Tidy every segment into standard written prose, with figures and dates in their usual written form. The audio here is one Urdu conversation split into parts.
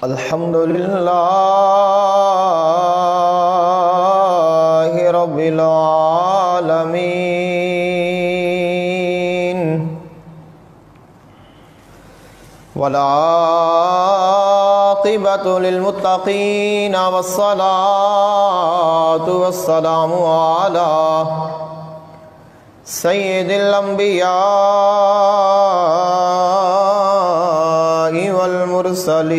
الحمد لله رب العالمين والعاقبة للمتقين والصلاة والسلام على سيد الأنبياء والمرسلين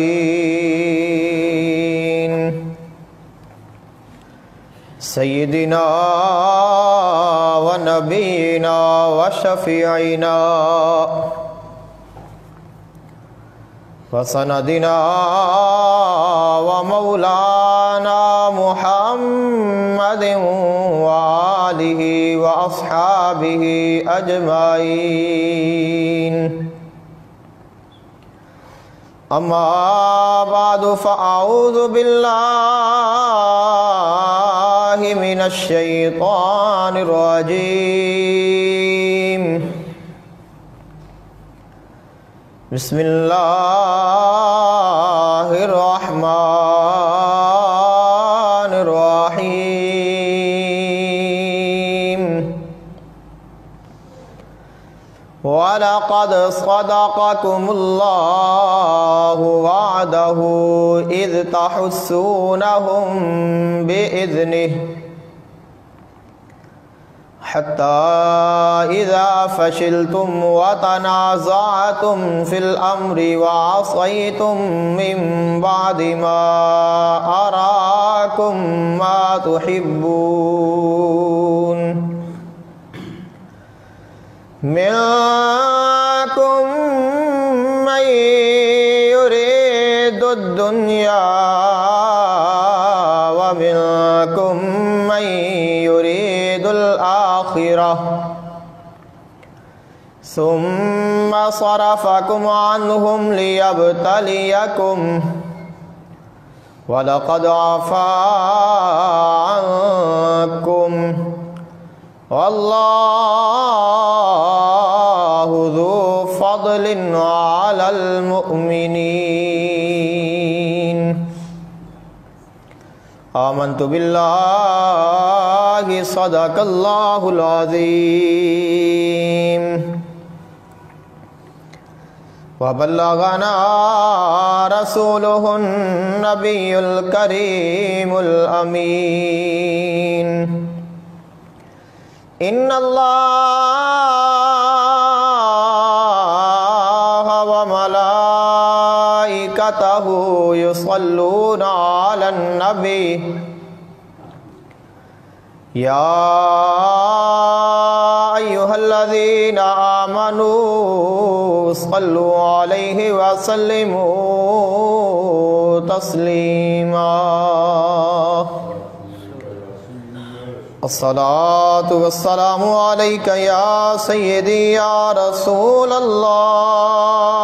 سيدنا ونبينا وشفيعنا وسندنا ومولانا محمد وآله وأصحابه أجمعين. أما بعد فأعوذ بالله من الشيطان الرجيم. بسم الله الرحمن الرحيم. وَلَقَدْ صَدَقَكُمُ اللَّهُ وَعْدَهُ إِذْ تَحُسُّونَهُم بِإِذْنِهِ حَتَّى إِذَا فَشِلْتُمْ وَتَنَازَعْتُمْ فِي الْأَمْرِ وَعَصَيْتُمْ مِنْ بَعْدِ مَا أَرَاكُمْ مَا تُحِبُّونَ منكم من يريد الدنيا ومنكم من يريد الآخرة ثم صرفكم عنهم ليبتليكم ولقد عفا عنكم والله ذو فضل على المؤمنين. آمنت بالله صدق الله العظيم وبلغنا رسوله النبي الكريم الأمين. إن الله وملائكته يصلون على النبي يا أيها الذين آمنوا صلوا عليه وسلموا تسليما. الصلاة والسلام عليك يا سيدي يا رسول الله.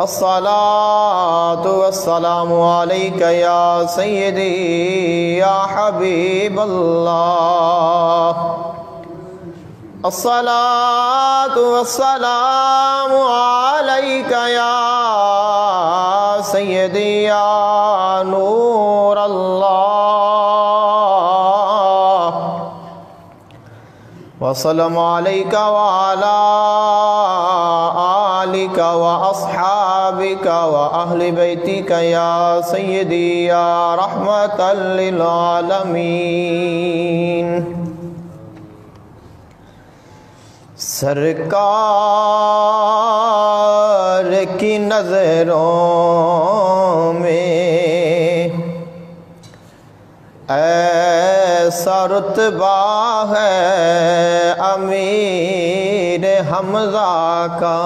الصلاة والسلام عليك يا سيدي يا حبيب الله. الصلاة والسلام عليك يا سيدي يا نور الله. وسلام عليك وعلى آلك وأصحابك وأهل بيتك يا سيدي يا رحمة للعالمين. سرکار کی نظروں میں ایسا رتبہ ہے امیر حمزہ کا.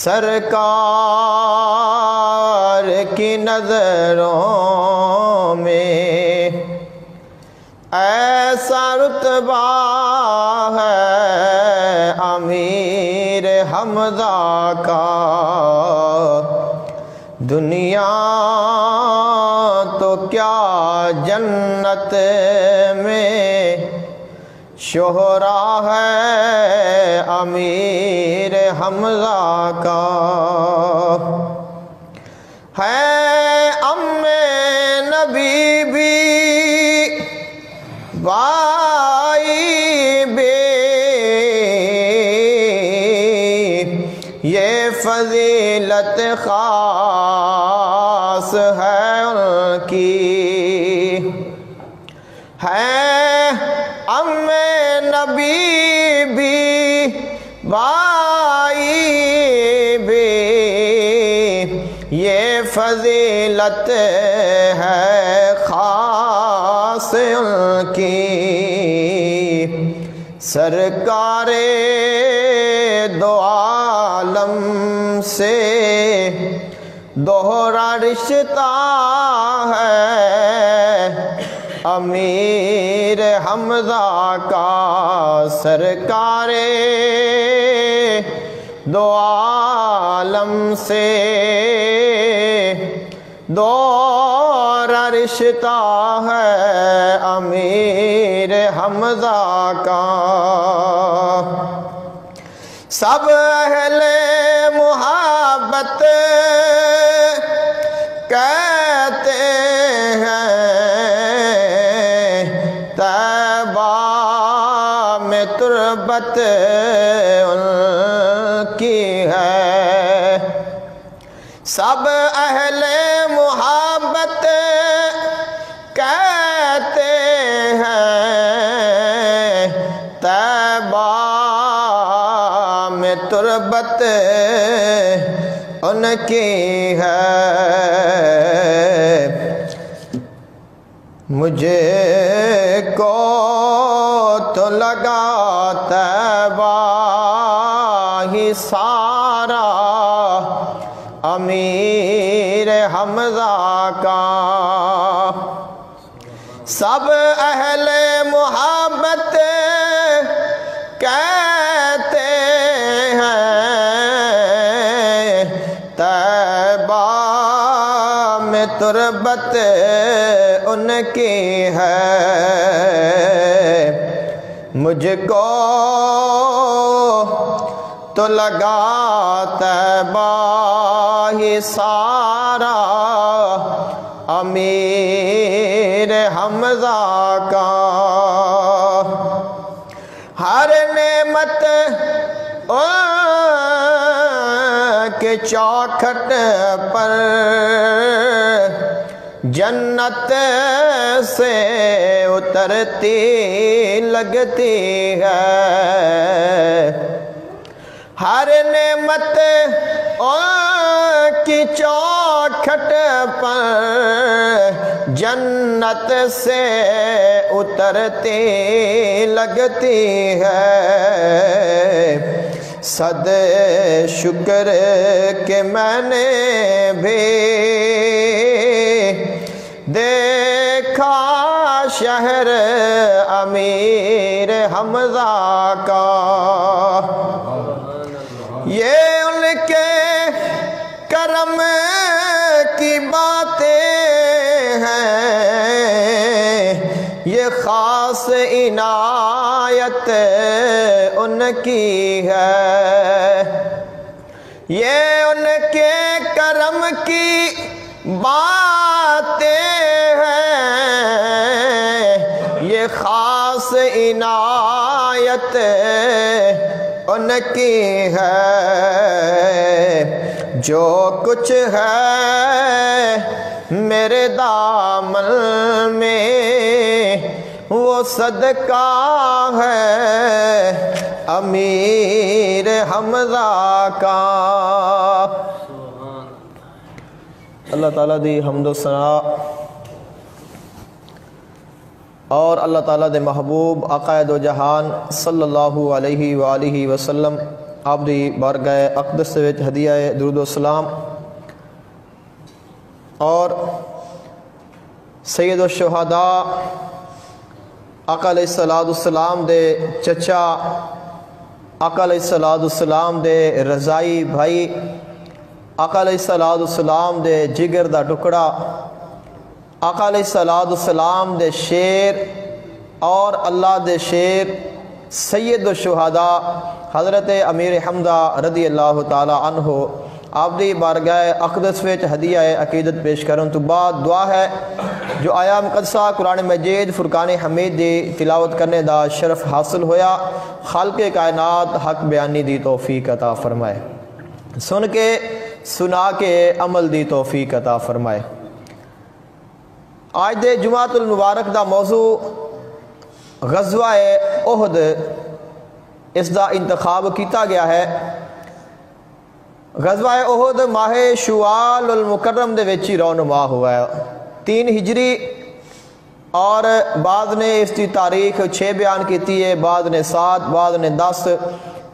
سرکار کی نظروں میں ایسا رتبہ ہے امیر حمزہ کا. دنیا تو کیا جنت میں شہرا ہے امیر حمزہ کا، ہے ام نبی بھی بائی بھی، یہ فضیلت خاص ہے ان کی، ہے ام نبی بھی بائی بھی، یہ فضیلت ہے خاص ان کی، سرکار دو عالم سے دوہرا رشتہ ہے، امیر حمزہ کا سرکار دو عالم سے دوہرا رشتہ ہے، امیر حمزہ کا، سب اہل محبت کہتے ہیں طیبہ میں تربت ان کی ہے، سب اہل محبت کہتے ہیں طیبہ میں تربت ان کی ہے، مجھے کو تو لگا طیبہ ہی سارا، امیر حمزہ کا، سب اہل محبت کہتے ہیں طیبہ میں تربت ان کی ہے، مجھ کو تو لگا طیبہ ہی سارا، امیر حمزہ کا، ہر نعمت کے چوکھٹ پر جنت سے اترتی لگتی ہے، ہر نعمت کی چوکھٹ پر جنت سے اترتی لگتی ہے، صد شکر کہ میں نے بھی دیکھا شہر امیر حمزہ کا، یہ ان کے کرم کی باتیں ہیں، یہ خاص عنایت ان کی ہے، یہ ان کے کرم کی باتیں ہیں، یہ خاص عنایت ان کی ہے، جو کچھ ہے میرے دامن میں وہ صدقہ ہے امیر حمزہ کا۔ اللہ تعالیٰ دی حمد و ثنا اور اللہ تعالیٰ دے محبوب آقا دو جہان صلی اللہ علیہ وآلہ وسلم آپ دی بارگاہ اقدس وچ ہدیہ درود و سلام اور سید الشہداء آقا علیہ السلام دے چچا آقا علیہ السلام دے رضائی بھائی آقا علیہ السلام دے جگر دا ٹکڑا آقا علیہ السلام دے شیر اور اللہ دے شیر سید الشہداء حضرت امیر حمزہ رضی اللہ تعالی عنہ آپ دی بارگاہ اقدس وچ ہدیہ عقیدت پیش کرن تو بعد دعا ہے جو آیا مقدسہ قرآن مجید فرقان حمید دی تلاوت کرنے دا شرف حاصل ہویا، خالق کائنات حق بیانی دی توفیق عطا فرمائے، سن کے سنا کے عمل دی توفیق عطا فرمائے۔ آج دے جمعۃ المبارک دا موضوع غزوہ احد اس دا انتخاب کیتا گیا ہے۔ غزوہ احد ماہ شوال المکرم دے وچ ہی رونما ہوا ہے، 3 ہجری، اور بعض نے اس کی تاریخ 6 بیان کیتی ہے، بعض نے 7، بعض نے 10،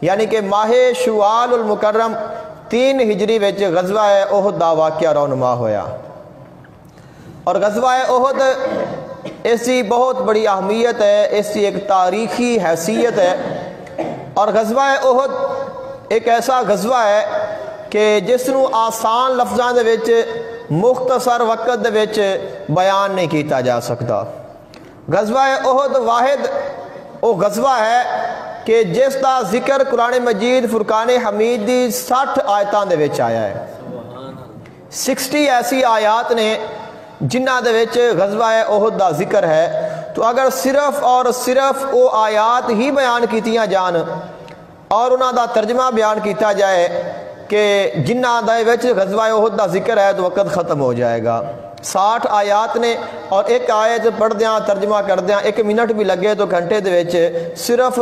یعنی کہ ماہ شوال المکرم 3 ہجری وچ غزوہ احد دا واقعہ رونما ہویا۔ اور غزوہ احد اس کی بہت بڑی اہمیت ہے، اس کی ایک تاریخی حیثیت ہے، اور غزوہ احد ایک ایسا غزوہ ہے کہ جس نو آسان لفظاں دے وچ مختصر وقت دے وچ بیان نہیں کیتا جا سکتا۔ غزوہ احد واحد وہ غزوہ ہے کہ جس دا ذکر قرآن مجید فرقان حمید دی 60 آیتاں دے وچ آیا ہے۔ 60 ایسی آیات نے جنہ دے وچ غزوہ احد دا ذکر ہے، تو اگر صرف اور صرف وہ آیات ہی بیان کیتیاں جان اور انہاں دا ترجمہ بیان کیتا جائے کہ جنہ دے وچ غزوہ احد دا ذکر ہے، تو وقت ختم ہو جائے گا۔ 60 آیات نے، اور ایک آیت پڑھ دیاں ترجمہ کر دیاں 1 منٹ بھی لگے تو گھنٹے دے وچ صرف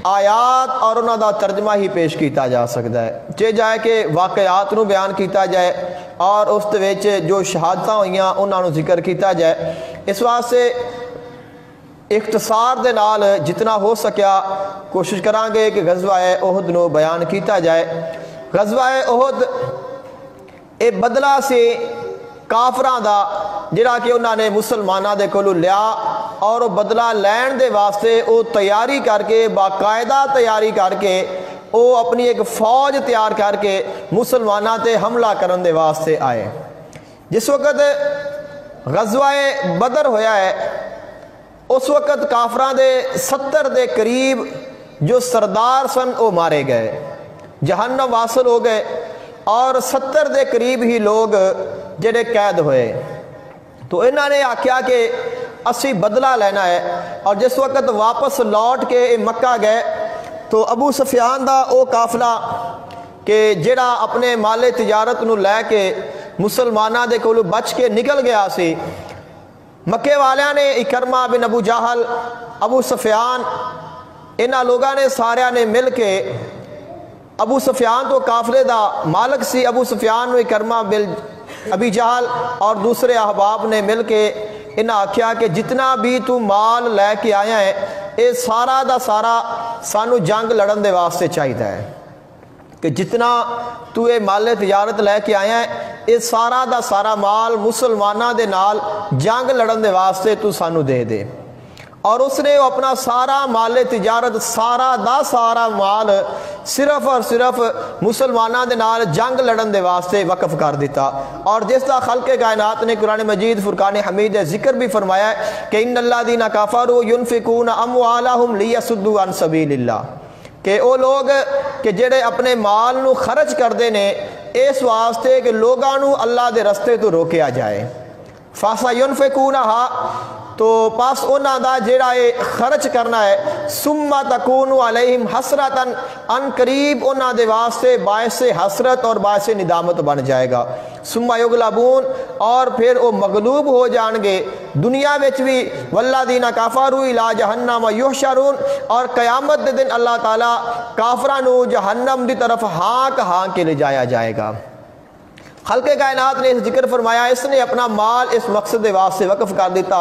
آیات اور انہاں دا ترجمہ ہی پیش کیتا جا سکتا ہے، چاہے جائے کہ واقعات نو بیان کیتا جائے اور اس دے وچ جو شہادتاں ہوئیاں انہاں نو ذکر کیتا جائے۔ اس واسطے اختصار دے نال جتنا ہو سکیا کوشش کران گے کہ غزوہ احد نو بیان کیتا جائے۔ غزوہ احد اے بدلہ سے کافراں دا جڑا کہ انہاں نے مسلماناں دے کولوں لیا، اور وہ بدلہ لین دے واسطے وہ تیاری کر کے، باقاعدہ تیاری کر کے، وہ اپنی ایک فوج تیار کر کے مسلماناں تے حملہ کرن دے واسطے آئے۔ جس وقت غزوہ بدر ہویا ہے اس وقت کافراں دے 70 دے قریب جو سردار سن وہ مارے گئے، جہنم واصل ہو گئے، اور 70 دے قریب ہی لوگ جڑے قید ہوئے۔ تو انہوں نے آکھیا کہ اسی بدلہ لینا ہے، اور جس وقت واپس لوٹ کے مکہ گئے تو ابو سفیان دا او قافلہ کہ جڑا اپنے مال تجارت نو لے کے مسلمانہ دے کولو بچ کے نکل گیا سی، مکے والیاں نے اکرمہ بن ابو جہل، ابو سفیان، انہاں لوگاں نے سارے نے مل کے ابو سفیان تو قافلے دا مالک سی، ابو سفیان نو اکرمہ بن ابی جہل اور دوسرے احباب نے مل کے انہاں آکھیا کہ جتنا بھی تو مال لے کے آیا ہے اے سارا دا سارا سانو جنگ لڑن دے واسطے چاہیے ہے، کہ جتنا تو اے مال تجارت لے کے آیا ہے اے سارا دا سارا مال مسلمانہ دے نال جنگ لڑن دے واسطے تو سانو دے دے۔ اور اس نے اپنا سارا مال تجارت، سارا دا سارا مال صرف اور صرف مسلمانہ دے نال جنگ لڑن دے واسطے وقف کر دیتا۔ اور جس دا خلق کائنات نے قرآن مجید فرقان حمید ذکر بھی فرمایا ہے کہ ان الذین کفروا ينفقون اموالهم لیصدوا عن سبیل اللہ، کہ وہ لوگ کہ جڑے اپنے مال نو خرچ کردے نے اس واسطے کہ لوگاں نو اللہ دے رستے تو روکیا جائے۔ فَسَيُنْفِقُونَهَا، تو پاس انہاں دا جڑا خرچ کرنا ہے، ثُمَّ تَكُونُ عَلَيْهِمْ حَسْرَةً، ان قریب انہاں دے واسطے باعث حسرت اور باعث ندامت بن جائے گا۔ ثُمَّ يُغْلَبُونَ، اور پھر وہ مغلوب ہو جان گے دنیا وچ بھی، وَالَّذِينَ كَفَرُوا إِلَىٰ جَهَنَّمَ يُحْشَرُونَ، اور قیامت دے دن اللہ تعالیٰ کافراں نو جہنم دی طرف ہانک کے لے جایا جائے گا۔ خلق کائنات نے اس ذکر فرمایا اس نے اپنا مال اس مقصد دے واسطے وقف کر دیتا۔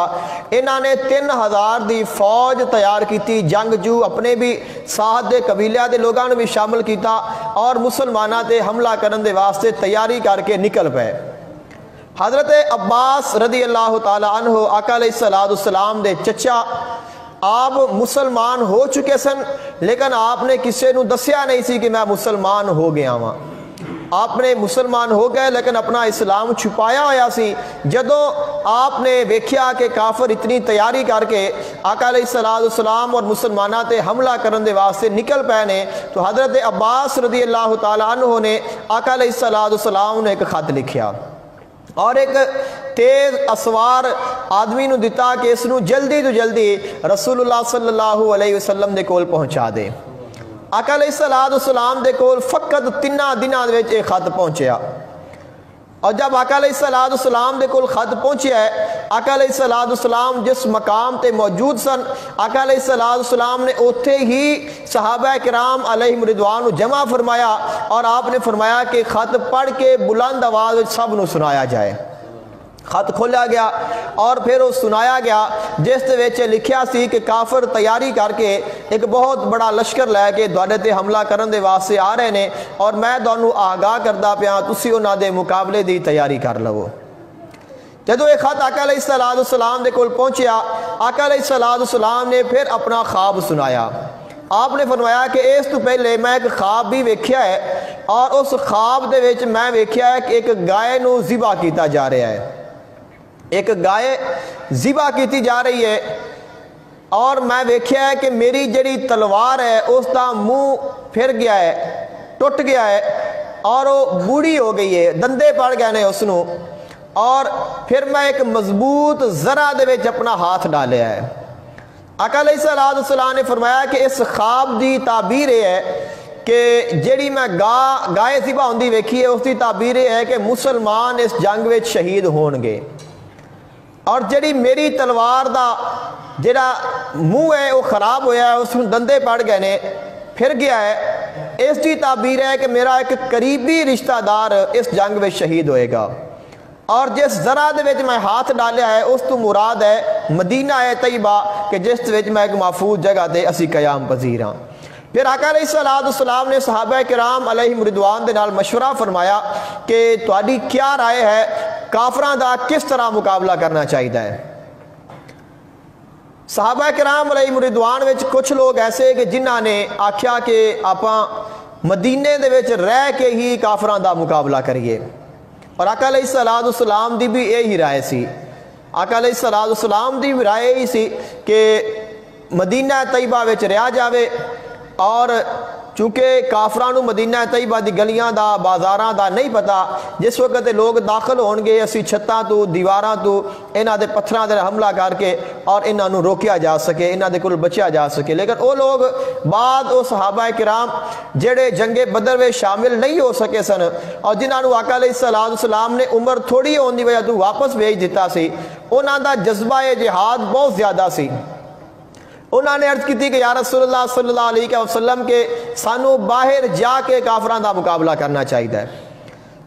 انہاں نے 3000 دی فوج تیار کیتی، جنگجو اپنے بھی ساتھ دے قبیلے دے لوگاں نے بھی شامل کیتا، اور مسلماناں تے حملہ کرن دے واسطے تیاری کر کے نکل پئے۔ حضرت عباس رضی اللہ تعالی عنہ آقا علیہ السلام دے چچا، آپ مسلمان ہو چکے سن، لیکن آپ نے کسے نو دسیا نہیں سی کہ میں مسلمان ہو گیا ہاں۔ آپ نے مسلمان ہو گئے لیکن اپنا اسلام چھپایا ہوا سی۔ جدو آپ نے ویکھیا کہ کافر اتنی تیاری کر کے آقا علیہ السلام اور مسلمانوں تے حملہ کرن دے واسطے نکل پے نے، تو حضرت عباس رضی اللہ تعالیٰ عنہ نے آقا علیہ السلام نے ایک خط لکھیا اور ایک تیز اسوار آدمی نو دیتا کہ اس نو جلدی تو جلدی رسول اللہ صلی اللہ علیہ وسلم دے کول پہنچا دے۔ آقا علیہ السلام دے کول فقط 3 دنوں وچ ایک خط پہنچیا، اور جب آقا علیہ السلام دے کول خط پہنچیا ہے، آقا علیہ السلام جس مقام تے موجود سن، آقا علیہ السلام نے اوتھے ہی صحابہ کرام علیہم رضوان جمع فرمایا اور آپ نے فرمایا کہ خط پڑھ کے بلند آواز وچ سب نو سنایا جائے۔ خط کھولا گیا اور پھر وہ سنایا گیا جس دے وچ لکھیا سی کہ کافر تیاری کر کے ایک بہت بڑا لشکر لے کے تواڈے تے حملہ کرن دے واسطے آ رہے نے، اور میں تانوں آگاہ کردا پیاں تسی انہاں دے مقابلے دی تیاری کر لو۔ جدو یہ خط آقا علیہ السلام دے کول پہنچیا، آقا علیہ السلام نے پھر اپنا خواب سنایا۔ آپ نے فرمایا کہ اس تو پہلے میں ایک خواب بھی ویکھیا ہے، اور اس خواب دے وچ میں ویکھیا ہے کہ ایک گائے نو ذبح کیتا جا رہا ہے، ایک گائے ذبح کیتی جا رہی ہے، اور میں ویکھیا ہے کہ میری جڑی تلوار ہے اس دا منہ پھر گیا ہے، ٹوٹ گیا ہے، اور وہ بوڑھی ہو گئی ہے، دندے پڑ گئے نے اس نو، اور پھر میں ایک مضبوط زرہ دے وچ اپنا ہاتھ ڈالیا ہے۔ آقا علیہ السلام نے فرمایا کہ اس خواب دی تعبیر یہ ہے کہ جیڑی میں گائے ذبح ہوندی ویکھی ہے اس دی تعبیر یہ ہے کہ مسلمان اس جنگ وچ شہید ہون گے، اور جڑی میری تلوار دا جڑا منہ ہے وہ خراب ہویا ہے، اس میں دندے پڑ گئے نے، پھر گیا ہے، اس کی تعبیر ہے کہ میرا ایک قریبی رشتہ دار اس جنگ میں شہید ہوئے گا، اور جس ذرہ دے وچ میں ہاتھ ڈالیا ہے اس تو مراد ہے مدینہ ہے طیبہ کہ جس وچ میں ایک محفوظ جگہ دے اسی قیام پذیر ہاں۔ پھر آقا علیہ السلام نے صحابہ کرام علیہم رضوان دے نال مشورہ فرمایا کہ تہاڈی کیا رائے ہے، کافراں دا کس طرح مقابلہ کرنا چاہیے ہے۔ صحابہ کرام علیہم رضوان وچ کچھ لوگ ایسے کہ جنہاں نے آکھیا کہ آپاں مدینے دے وچ رہ کے ہی کافراں دا مقابلہ کریے، اور آقا علیہ السلام دی بھی یہی رائے سی۔ آقا علیہ السلام دی بھی رائے ہی سی کہ مدینہ طیبہ وچ رہا جاوے، اور چونکہ کافرانو مدینہ طیبہ دی گلیاں دا بازاراں دا نہیں پتا، جس وقت لوگ داخل ہون گے اسی چھتاں تو دیواراں تو انہاں دے پتھراں دے حملہ کر کے اور انہاں نو روکیا جا سکے، انہاں دے کول بچیا جا سکے۔ لیکن وہ لوگ بعد وہ صحابہ کرام جڑے جنگ بدر میں شامل نہیں ہو سکے سن، اور جنہاں نو آقا علیہ السلام نے عمر تھوڑی ہون دی وجہ تو واپس بھیج دیتا سی، انہاں دا جذبہ جہاد بہت زیادہ سی۔ انہوں نے عرض کی تھی کہ یا رسول اللہ صلی اللہ علیہ وسلم کے سانو باہر جا کے کافران دا مقابلہ کرنا چاہیے۔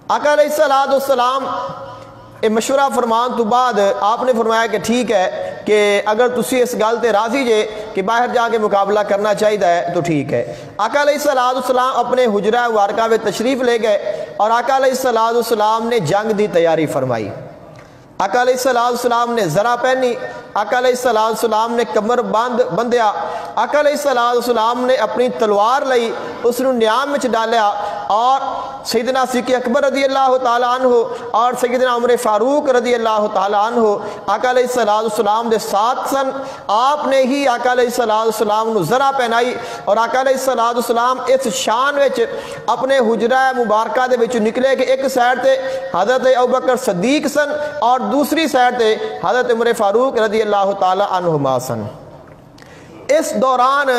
آقا علیہ السلام مشورہ فرمان تو بعد آپ نے فرمایا کہ ٹھیک ہے کہ اگر تسی اس گل تے راضی جے کہ باہر جا کے مقابلہ کرنا چاہیے تو ٹھیک ہے۔ آقا علیہ السلام اپنے حجرہ مبارکہ میں تشریف لے گئے اور آقا علیہ السلام نے جنگ دی تیاری فرمائی۔ آقا علیہ السلام نے ذرہ پہنی، آقا علیہ السلام نے کمر بندیا، آقا علیہ السلام نے اپنی تلوار لئی اس نے نیام میں ڈالیا، اور سیدنا صدیق اکبر رضی اللہ تعالیٰ عنہ اور سیدنا عمر فاروق رضی اللہ تعالیٰ عنہ آقا علیہ السلام دے ساتھ سن۔ آپ نے ہی آقا علیہ السلام نو ذرہ پہنائی، اور آقا علیہ السلام اس شان وچ اپنے حجرہ مبارکہ دے وچ نکلے کہ ایک سائڈ تے حضرت ابوبکر صدیق سن اور دوسری سائڈ تے حضرت عمر فاروق رضی اللہ تعالی عنہما سن۔ اس دوران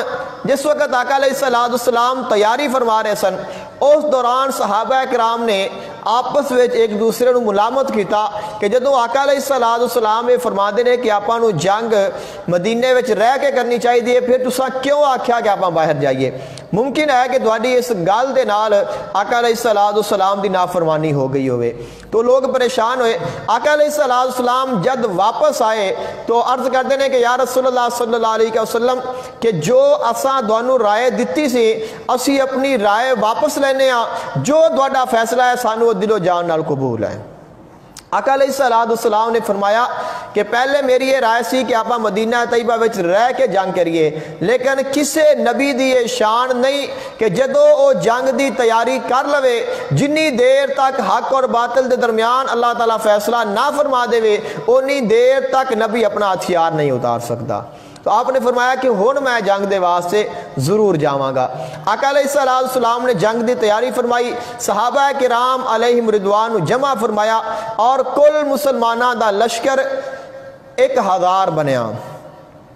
جس وقت آقا علیہ السلام تیاری فرما رہے سن، اس دوران صحابہ کرام نے آپس وچ ایک دوسرے نو ملامت کیتا کہ جدوں آقا علیہ السلام یہ فرما دے نے کہ آپاں نو جنگ مدینے وچ رہ کے کرنی چاہیے، پھر تساں کیوں آکھیا کہ آپاں باہر جائیے؟ ممکن ہے کہ تہاڈی اس گل دے نال آقا علیہ السلام دی نافرمانی ہو گئی ہوئے۔ تو لوگ پریشان ہوئے۔ آقا علیہ السلام جد واپس آئے تو عرض کرتے ہیں کہ یا رسول اللہ صلی اللہ علیہ وسلم کہ جو اساں دوانو رائے دیتی سی اسی اپنی رائے واپس لینے ہاں، جو تہاڈا فیصلہ ہے سانو دل و جان نال قبول ہے۔ آقا علیہ السلام نے فرمایا کہ کہ پہلے میری یہ رائے سی کہ آپ مدینہ طیبہ وچ رہ کے جنگ کریے، لیکن کسے نبی دی یہ شان نہیں کہ جدو او جنگ دی تیاری کر لوے جنی دیر تک حق اور باطل دے درمیان اللہ تعالیٰ فیصلہ نہ فرما دے وے اونی دیر تک نبی اپنا ہتھیار نہیں اتار سکتا۔ تو آپ نے فرمایا کہ ہن میں جنگ دے واسطے ضرور جاواں گا۔ آقا علیہ السلام نے جنگ دی تیاری فرمائی، صحابہ کرام علیہم رضوان جمع فرمایا اور کل مسلمانہ دا لشکر 1000 بنیا،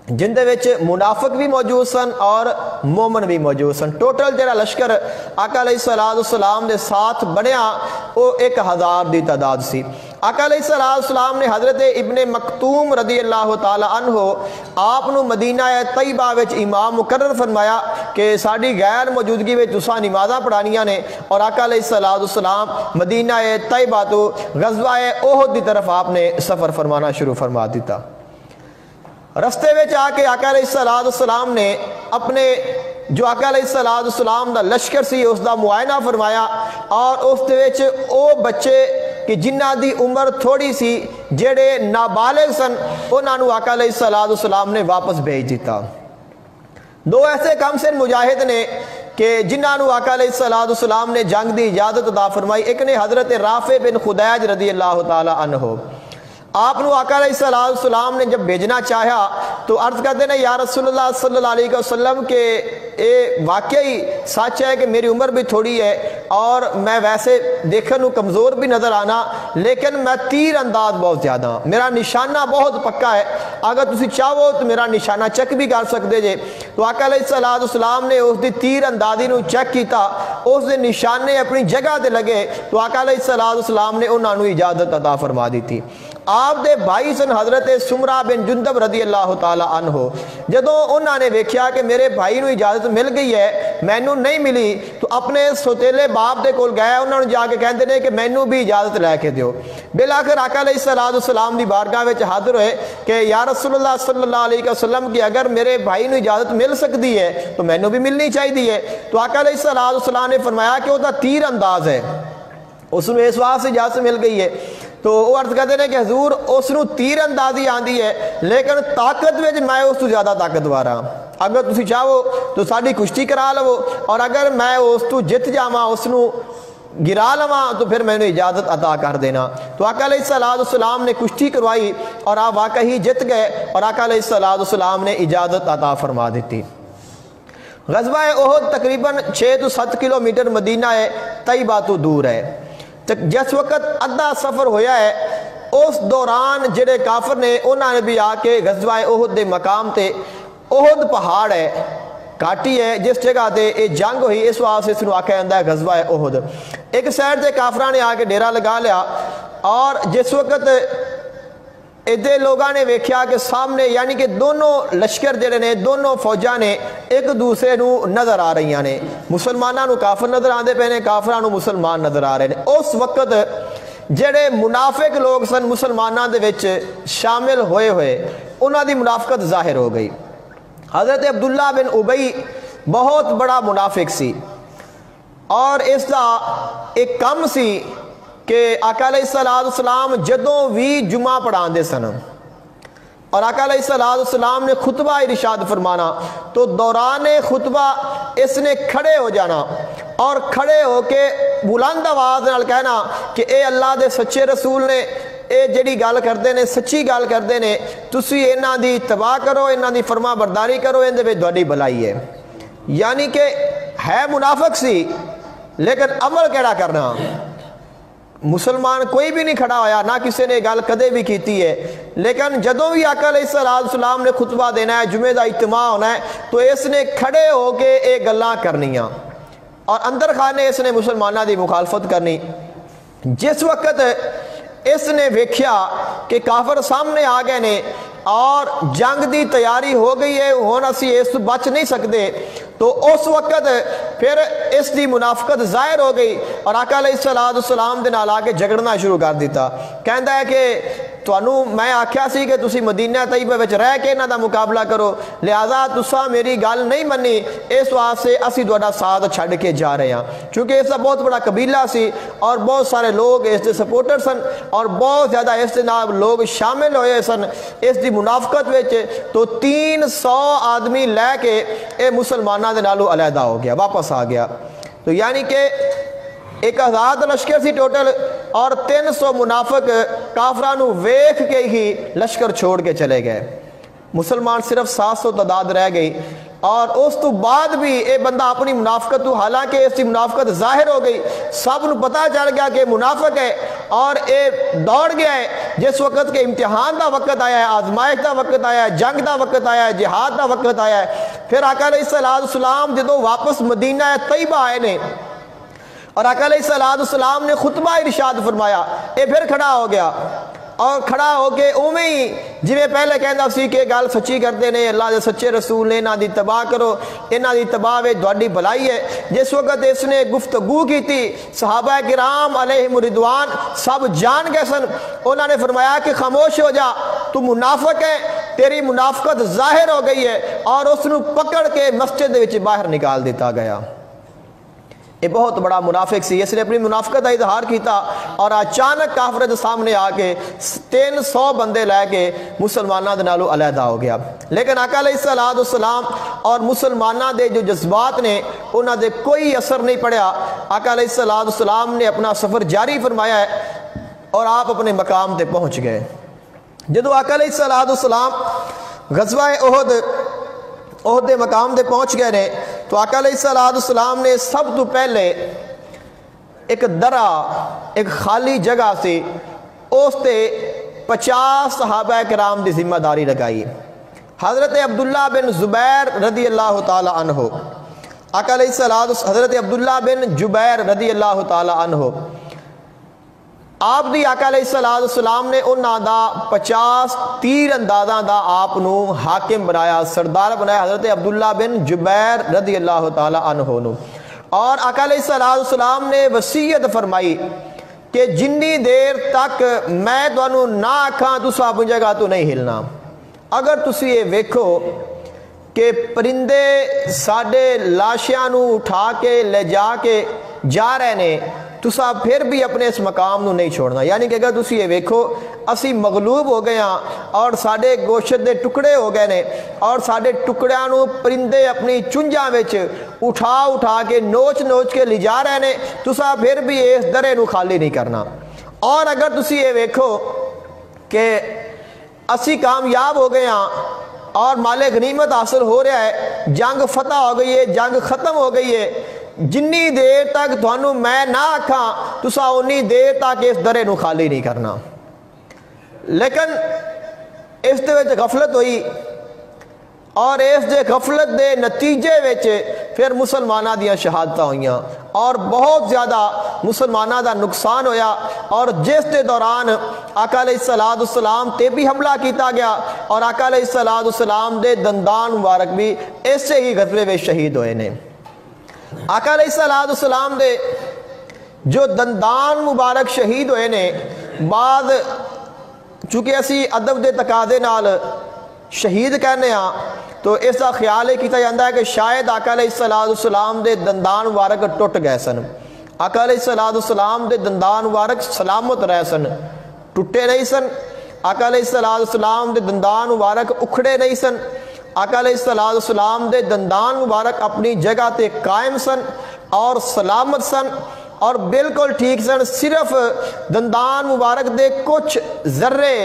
جن دے وچ منافق بھی موجود سن اور مومن بھی موجود سن۔ ٹوٹل جڑا لشکر آقا علیہ السلام دے ساتھ بنیا وہ 1000 دی تعداد سی۔ آقا علیہ السلام نے حضرت ابن مکتوم رضی اللہ تعالی عنہ آپ نو مدینہ طیبہ وچ امام مقرر فرمایا کہ ساڈی غیر موجودگی وچ تساں نمازاں پڑھانیاں نے، اور آقا علیہ السلام مدینہ طیبہ تو غزوہ احد دی طرف آپ نے سفر فرمانا شروع فرما دیتا۔ رستے وچ آ کے آقا علیہ السلام نے اپنے جو آقا علیہ السلام دا لشکر سی اس دا معائنہ فرمایا، اور اس دے وچ او بچے کہ جنہ دی عمر تھوڑی سی جڑے نابالغ سن انہاں نو آقا علیہ السلام نے واپس بھیج دیتا۔ 2 ایسے کم سن مجاہد نے کہ جنہاں نو آقا علیہ السلام نے جنگ دی اجازت عطا فرمائی۔ ایک نے حضرت رافع بن خدیج رضی اللہ تعالی عنہ، آپ نو آقا علیہ السلام نے جب بھیجنا چاہا تو عرض کرتے ہیں یا رسول اللہ صلی اللہ علیہ وسلم کہ اے واقعی سچ ہے کہ میری عمر بھی تھوڑی ہے اور میں ویسے دیکھنے کمزور بھی نظر آنا، لیکن میں تیر انداز بہت زیادہ ہوں، میرا نشانہ بہت پکا ہے، اگر تسی چاہو تو میرا نشانہ چیک بھی کر سکتے جے۔ تو آقا علیہ السلام نے اس دی تیر اندازی نو چیک کیتا، اس دے نشانے اپنی جگہ تے لگے تو آقا علیہ السلام نے انہاں نو اجازت عطا فرما دی تھی۔ آپ دے بھائی سن حضرت سمرہ بن جندب رضی اللہ تعالی عنہ، جدوں انہوں نے ویکھیا کہ میرے بھائی نو اجازت مل گئی ہے مینوں نہیں ملی تو اپنے سوتیلے باپ دے کول گئے، انہوں نے جا کے کہندے نے کہ مینوں بھی اجازت لے کے دیو۔ بالآخر آقا علیہ السلام دی بارگاہ وچ حاضر ہوئے کہ یا رسول اللہ صلی اللہ علیہ وسلم کی اگر میرے بھائی نو اجازت مل سکتی ہے تو مینوں بھی ملنی چاہیے۔ تو آقا علیہ السلام نے فرمایا کہ وہ تو تیر انداز ہے، اس نے اس واسطے اجازت مل گئی ہے۔ تو وہ عرض کرتے ہیں کہ حضور اس نو تیر اندازی آندی ہے لیکن طاقت وچ میں اس تو زیادہ طاقتور ہاں، اگر تسی چاہو تو ساڈی کشتی کرا لو اور اگر میں اس تو جت جاواں اس نو گرا لواں تو پھر میں نے اجازت عطا کر دینا۔ تو آقا علیہ السلام نے کشتی کروائی اور آپ واقعی جت گئے اور آقا علیہ السلام نے اجازت عطا فرما دیتی۔ غزوہ احد تقریباً 6 تو 7 کلومیٹر مدینہ طیبہ تو دور ہے۔ جس وقت ادھا سفر ہویا ہے اس دوران جڑے کافر نے انہوں نے بھی آ کے غزوہ احد دے مقام تے، احد پہاڑ ہے کاٹی ہے جس جگہ تے یہ جنگ ہوئی، اس واسطے اس نو آکھیا جاندا ہے غزوہ احد۔ ایک سائڈ تے کافراں نے آ کے ڈیرا لگا لیا اور جس وقت ادھے لوگاں نے ویکھیا کہ سامنے یعنی کہ دونوں لشکر جڑے نے دونوں فوجاں نے ایک دوسرے نو نظر آ رہی ہیں، مسلماناں نو کافر نظر آندے پے نے، کافراں نو مسلمان نظر آ رہے ہیں۔ اس وقت جڑے منافق لوگ سن مسلماناں دے وچ شامل ہوئے انہاں دی منافقت ظاہر ہو گئی۔ حضرت عبداللہ بن ابی بہت بڑا منافق سی اور اس دا ایک کم سی کہ آقا علیہ السلام جدوں بھی جمعہ پڑھان دے سن اور آقا علیہ السلام نے خطبہ ارشاد فرمانا تو دوران خطبہ اس نے کھڑے ہو جانا اور کھڑے ہو کے بلند آواز نال کہنا کہ اے اللہ دے سچے رسول نے اے جڑی گل کردے نے سچی گل کردے نے، تسی انہاں دی اتباع کرو، انہاں دی فرما برداری کرو، ان دے وچ تہاڈی بھلائی ہے۔ یعنی کہ ہے منافق سی لیکن عمل کیڑا کرنا، مسلمان کوئی بھی نہیں کھڑا ہویا، نہ کسی نے گل کدے بھی کیتی ہے، لیکن جدوں بھی آقا علیہ السلام نے خطبہ دینا ہے، جمعے دا اجتماع ہونا ہے تو اس نے کھڑے ہو کے یہ گلاں کرنیاں اور اندر خانے اس نے مسلمانہ دی مخالفت کرنی۔ جس وقت اس نے ویکھیا کہ کافر سامنے آ گئے نے اور جنگ دی تیاری ہو گئی ہے، ہن اسی اس تو بچ نہیں سکتے، تو اس وقت پھر اس دی منافقت ظاہر ہو گئی اور آقا علیہ السلام دے نال آ کے جھگڑنا شروع کر دیتا۔ کہندا ہے کہ تھانوں میں آکھیا سی کہ تسی مدینہ طیبہ وچ رہ کے انہاں دا مقابلہ کرو، لہذا تساں میری گل نہیں منی، اس واسطے اسی تہاڈا ساتھ چھڈ کے جا رہے ہاں۔ چونکہ اس دا بہت بڑا قبیلہ سی اور بہت سارے لوگ اس دے سپورٹر سن اور بہت زیادہ اس دے نال لوگ شامل ہوئے سن اس دی منافقت وچ، تو 300 آدمی لے کے اے مسلماناں دے نالوں علیحدہ ہو گیا، واپس آ گیا۔ تو یعنی کہ 1000 لشکر سی ٹوٹل اور 300 منافق کافرانو ویکھ کے ہی لشکر چھوڑ کے چلے گئے، مسلمان صرف 700 تعداد رہ گئی۔ اور اس تو بعد بھی اے بندہ اپنی منافقت تو، حالانکہ اس کی منافقت ظاہر ہو گئی، سب نو پتہ چل گیا کہ منافق ہے اور اے دوڑ گیا ہے، جس وقت کے امتحان دا وقت آیا ہے، آزمائش دا وقت آیا ہے، جنگ دا وقت آیا ہے، جہاد دا وقت آیا ہے۔ پھر آقا علیہ السلام جدو واپس مدینہ طیبہ آئے نے اور آقا علیہ السلام نے خطبہ ارشاد فرمایا، اے پھر کھڑا ہو گیا اور کھڑا ہو کے اوویں ہی جویں پہلے کہندا سی کہ گل سچی کرتے نے، اللہ دے سچے رسول نے، انہاں دی اتباع کرو، انہاں دی اتباع وچ تہاڈی بھلائی ہے۔ جس وقت اس نے گفتگو کی تھی، صحابہ کرام علیہم رضوان سب جان گئے سن، انہوں نے فرمایا کہ خاموش ہو جا، تو منافق ہے، تیری منافقت ظاہر ہو گئی ہے، اور اس نو پکڑ کے مسجد وچ باہر نکال دیتا گیا۔ یہ بہت بڑا منافق سی، اس نے اپنی منافقت کا اظہار کیتا اور اچانک کافر دے سامنے آ کے 300 بندے لے کے مسلمانوں دے نالوں علیحدہ ہو گیا۔ لیکن آقا علیہ السلام اور مسلمانوں دے جو جذبات نے انہاں دے کوئی اثر نہیں پڑیا۔ آقا علیہ السلام نے اپنا سفر جاری فرمایا ہے اور آپ اپنے مقام تے پہنچ گئے۔ جدو آقا علیہ السلام غزوہ احد دے مقام دے پہنچ گئے نے، تو آقا علیہ السلام نے سب تو پہلے ایک درہ، ایک خالی جگہ سی، اس تے 50 صحابہ کرام دی ذمہ داری لگائی۔ حضرت عبداللہ بن زبیر رضی اللہ تعالی عنہ، آقا علیہ حضرت عبداللہ بن جبیر رضی اللہ تعالی عنہ، آپ دی آقا علیہ السلام نے انہاں دا 50 تیر اندازاں دا آپ نو حاکم بنایا، سردار بنایا، حضرت عبداللہ بن جبیر رضی اللہ تعالی عنہ نو۔ اور آقا علیہ السلام نے وصیت فرمائی کہ جنی دیر تک میں تانوں نہ آکھاں تساں اپنی جگہ تو نہیں ہلنا۔ اگر تسی یہ ویکھو کہ پرندے ساڈے لاشیاں نو اٹھا کے لے جا کے جا رہے نے، تسا پھر بھی اپنے اس مقام نو نہیں چھوڑنا۔ یعنی کہ اگر تسی یہ ویکھو اسی مغلوب ہو گئے ہاں اور ساڈے گوشت دے ٹکڑے ہو گئے نے اور ساڈے ٹکڑیاں نو پرندے اپنی چنجاں وچ اٹھا کے نوچ کے لے جا رہے نے، تسا پھر بھی اس درے نو خالی نہیں کرنا۔ اور اگر تسی یہ ویکھو کہ اسی کامیاب ہو گئے ہاں اور مال غنیمت حاصل ہو رہا ہے، جنگ فتح ہو گئی ہے، جنگ ختم ہو گئی ہے، جنی دیر تک تھانوں میں نہ آکھاں تسا انی دیر تک اس درے نو خالی نہیں کرنا۔ لیکن اس دے وچ غفلت ہوئی اور اس دے غفلت دے نتیجے وچ پھر مسلمانہ دیاں شہادتاں ہوئیاں اور بہت زیادہ مسلمانہ دا نقصان ہویا، اور جس دے دوران آقا علیہ السلام تے بھی حملہ کیتا گیا اور آقا علیہ السلام دے دندان مبارک بھی اس سے ہی غزوے میں شہید ہوئے نے۔ آقا علیہ السلام دے جو دندان مبارک شہید ہوئے نے، بعد چونکہ اسی ادب دے تقاضے نال شہید کہنے ہاں تو اس کا خیال یہ کیتا جاتا ہے کہ شاید آقا علیہ السلام دے دندان مبارک ٹوٹ گئے سن۔ آقا علیہ السلام دے دندان مبارک سلامت رہے سن، ٹوٹے نہیں سن۔ آقا علیہ السلام دے دندان مبارک اکھڑے نہیں سن۔ آقا علیہ السلام دے دندان مبارک اپنی جگہ تے قائم سن اور سلامت سن اور بالکل ٹھیک سن۔ صرف دندان مبارک دے کچھ ذرے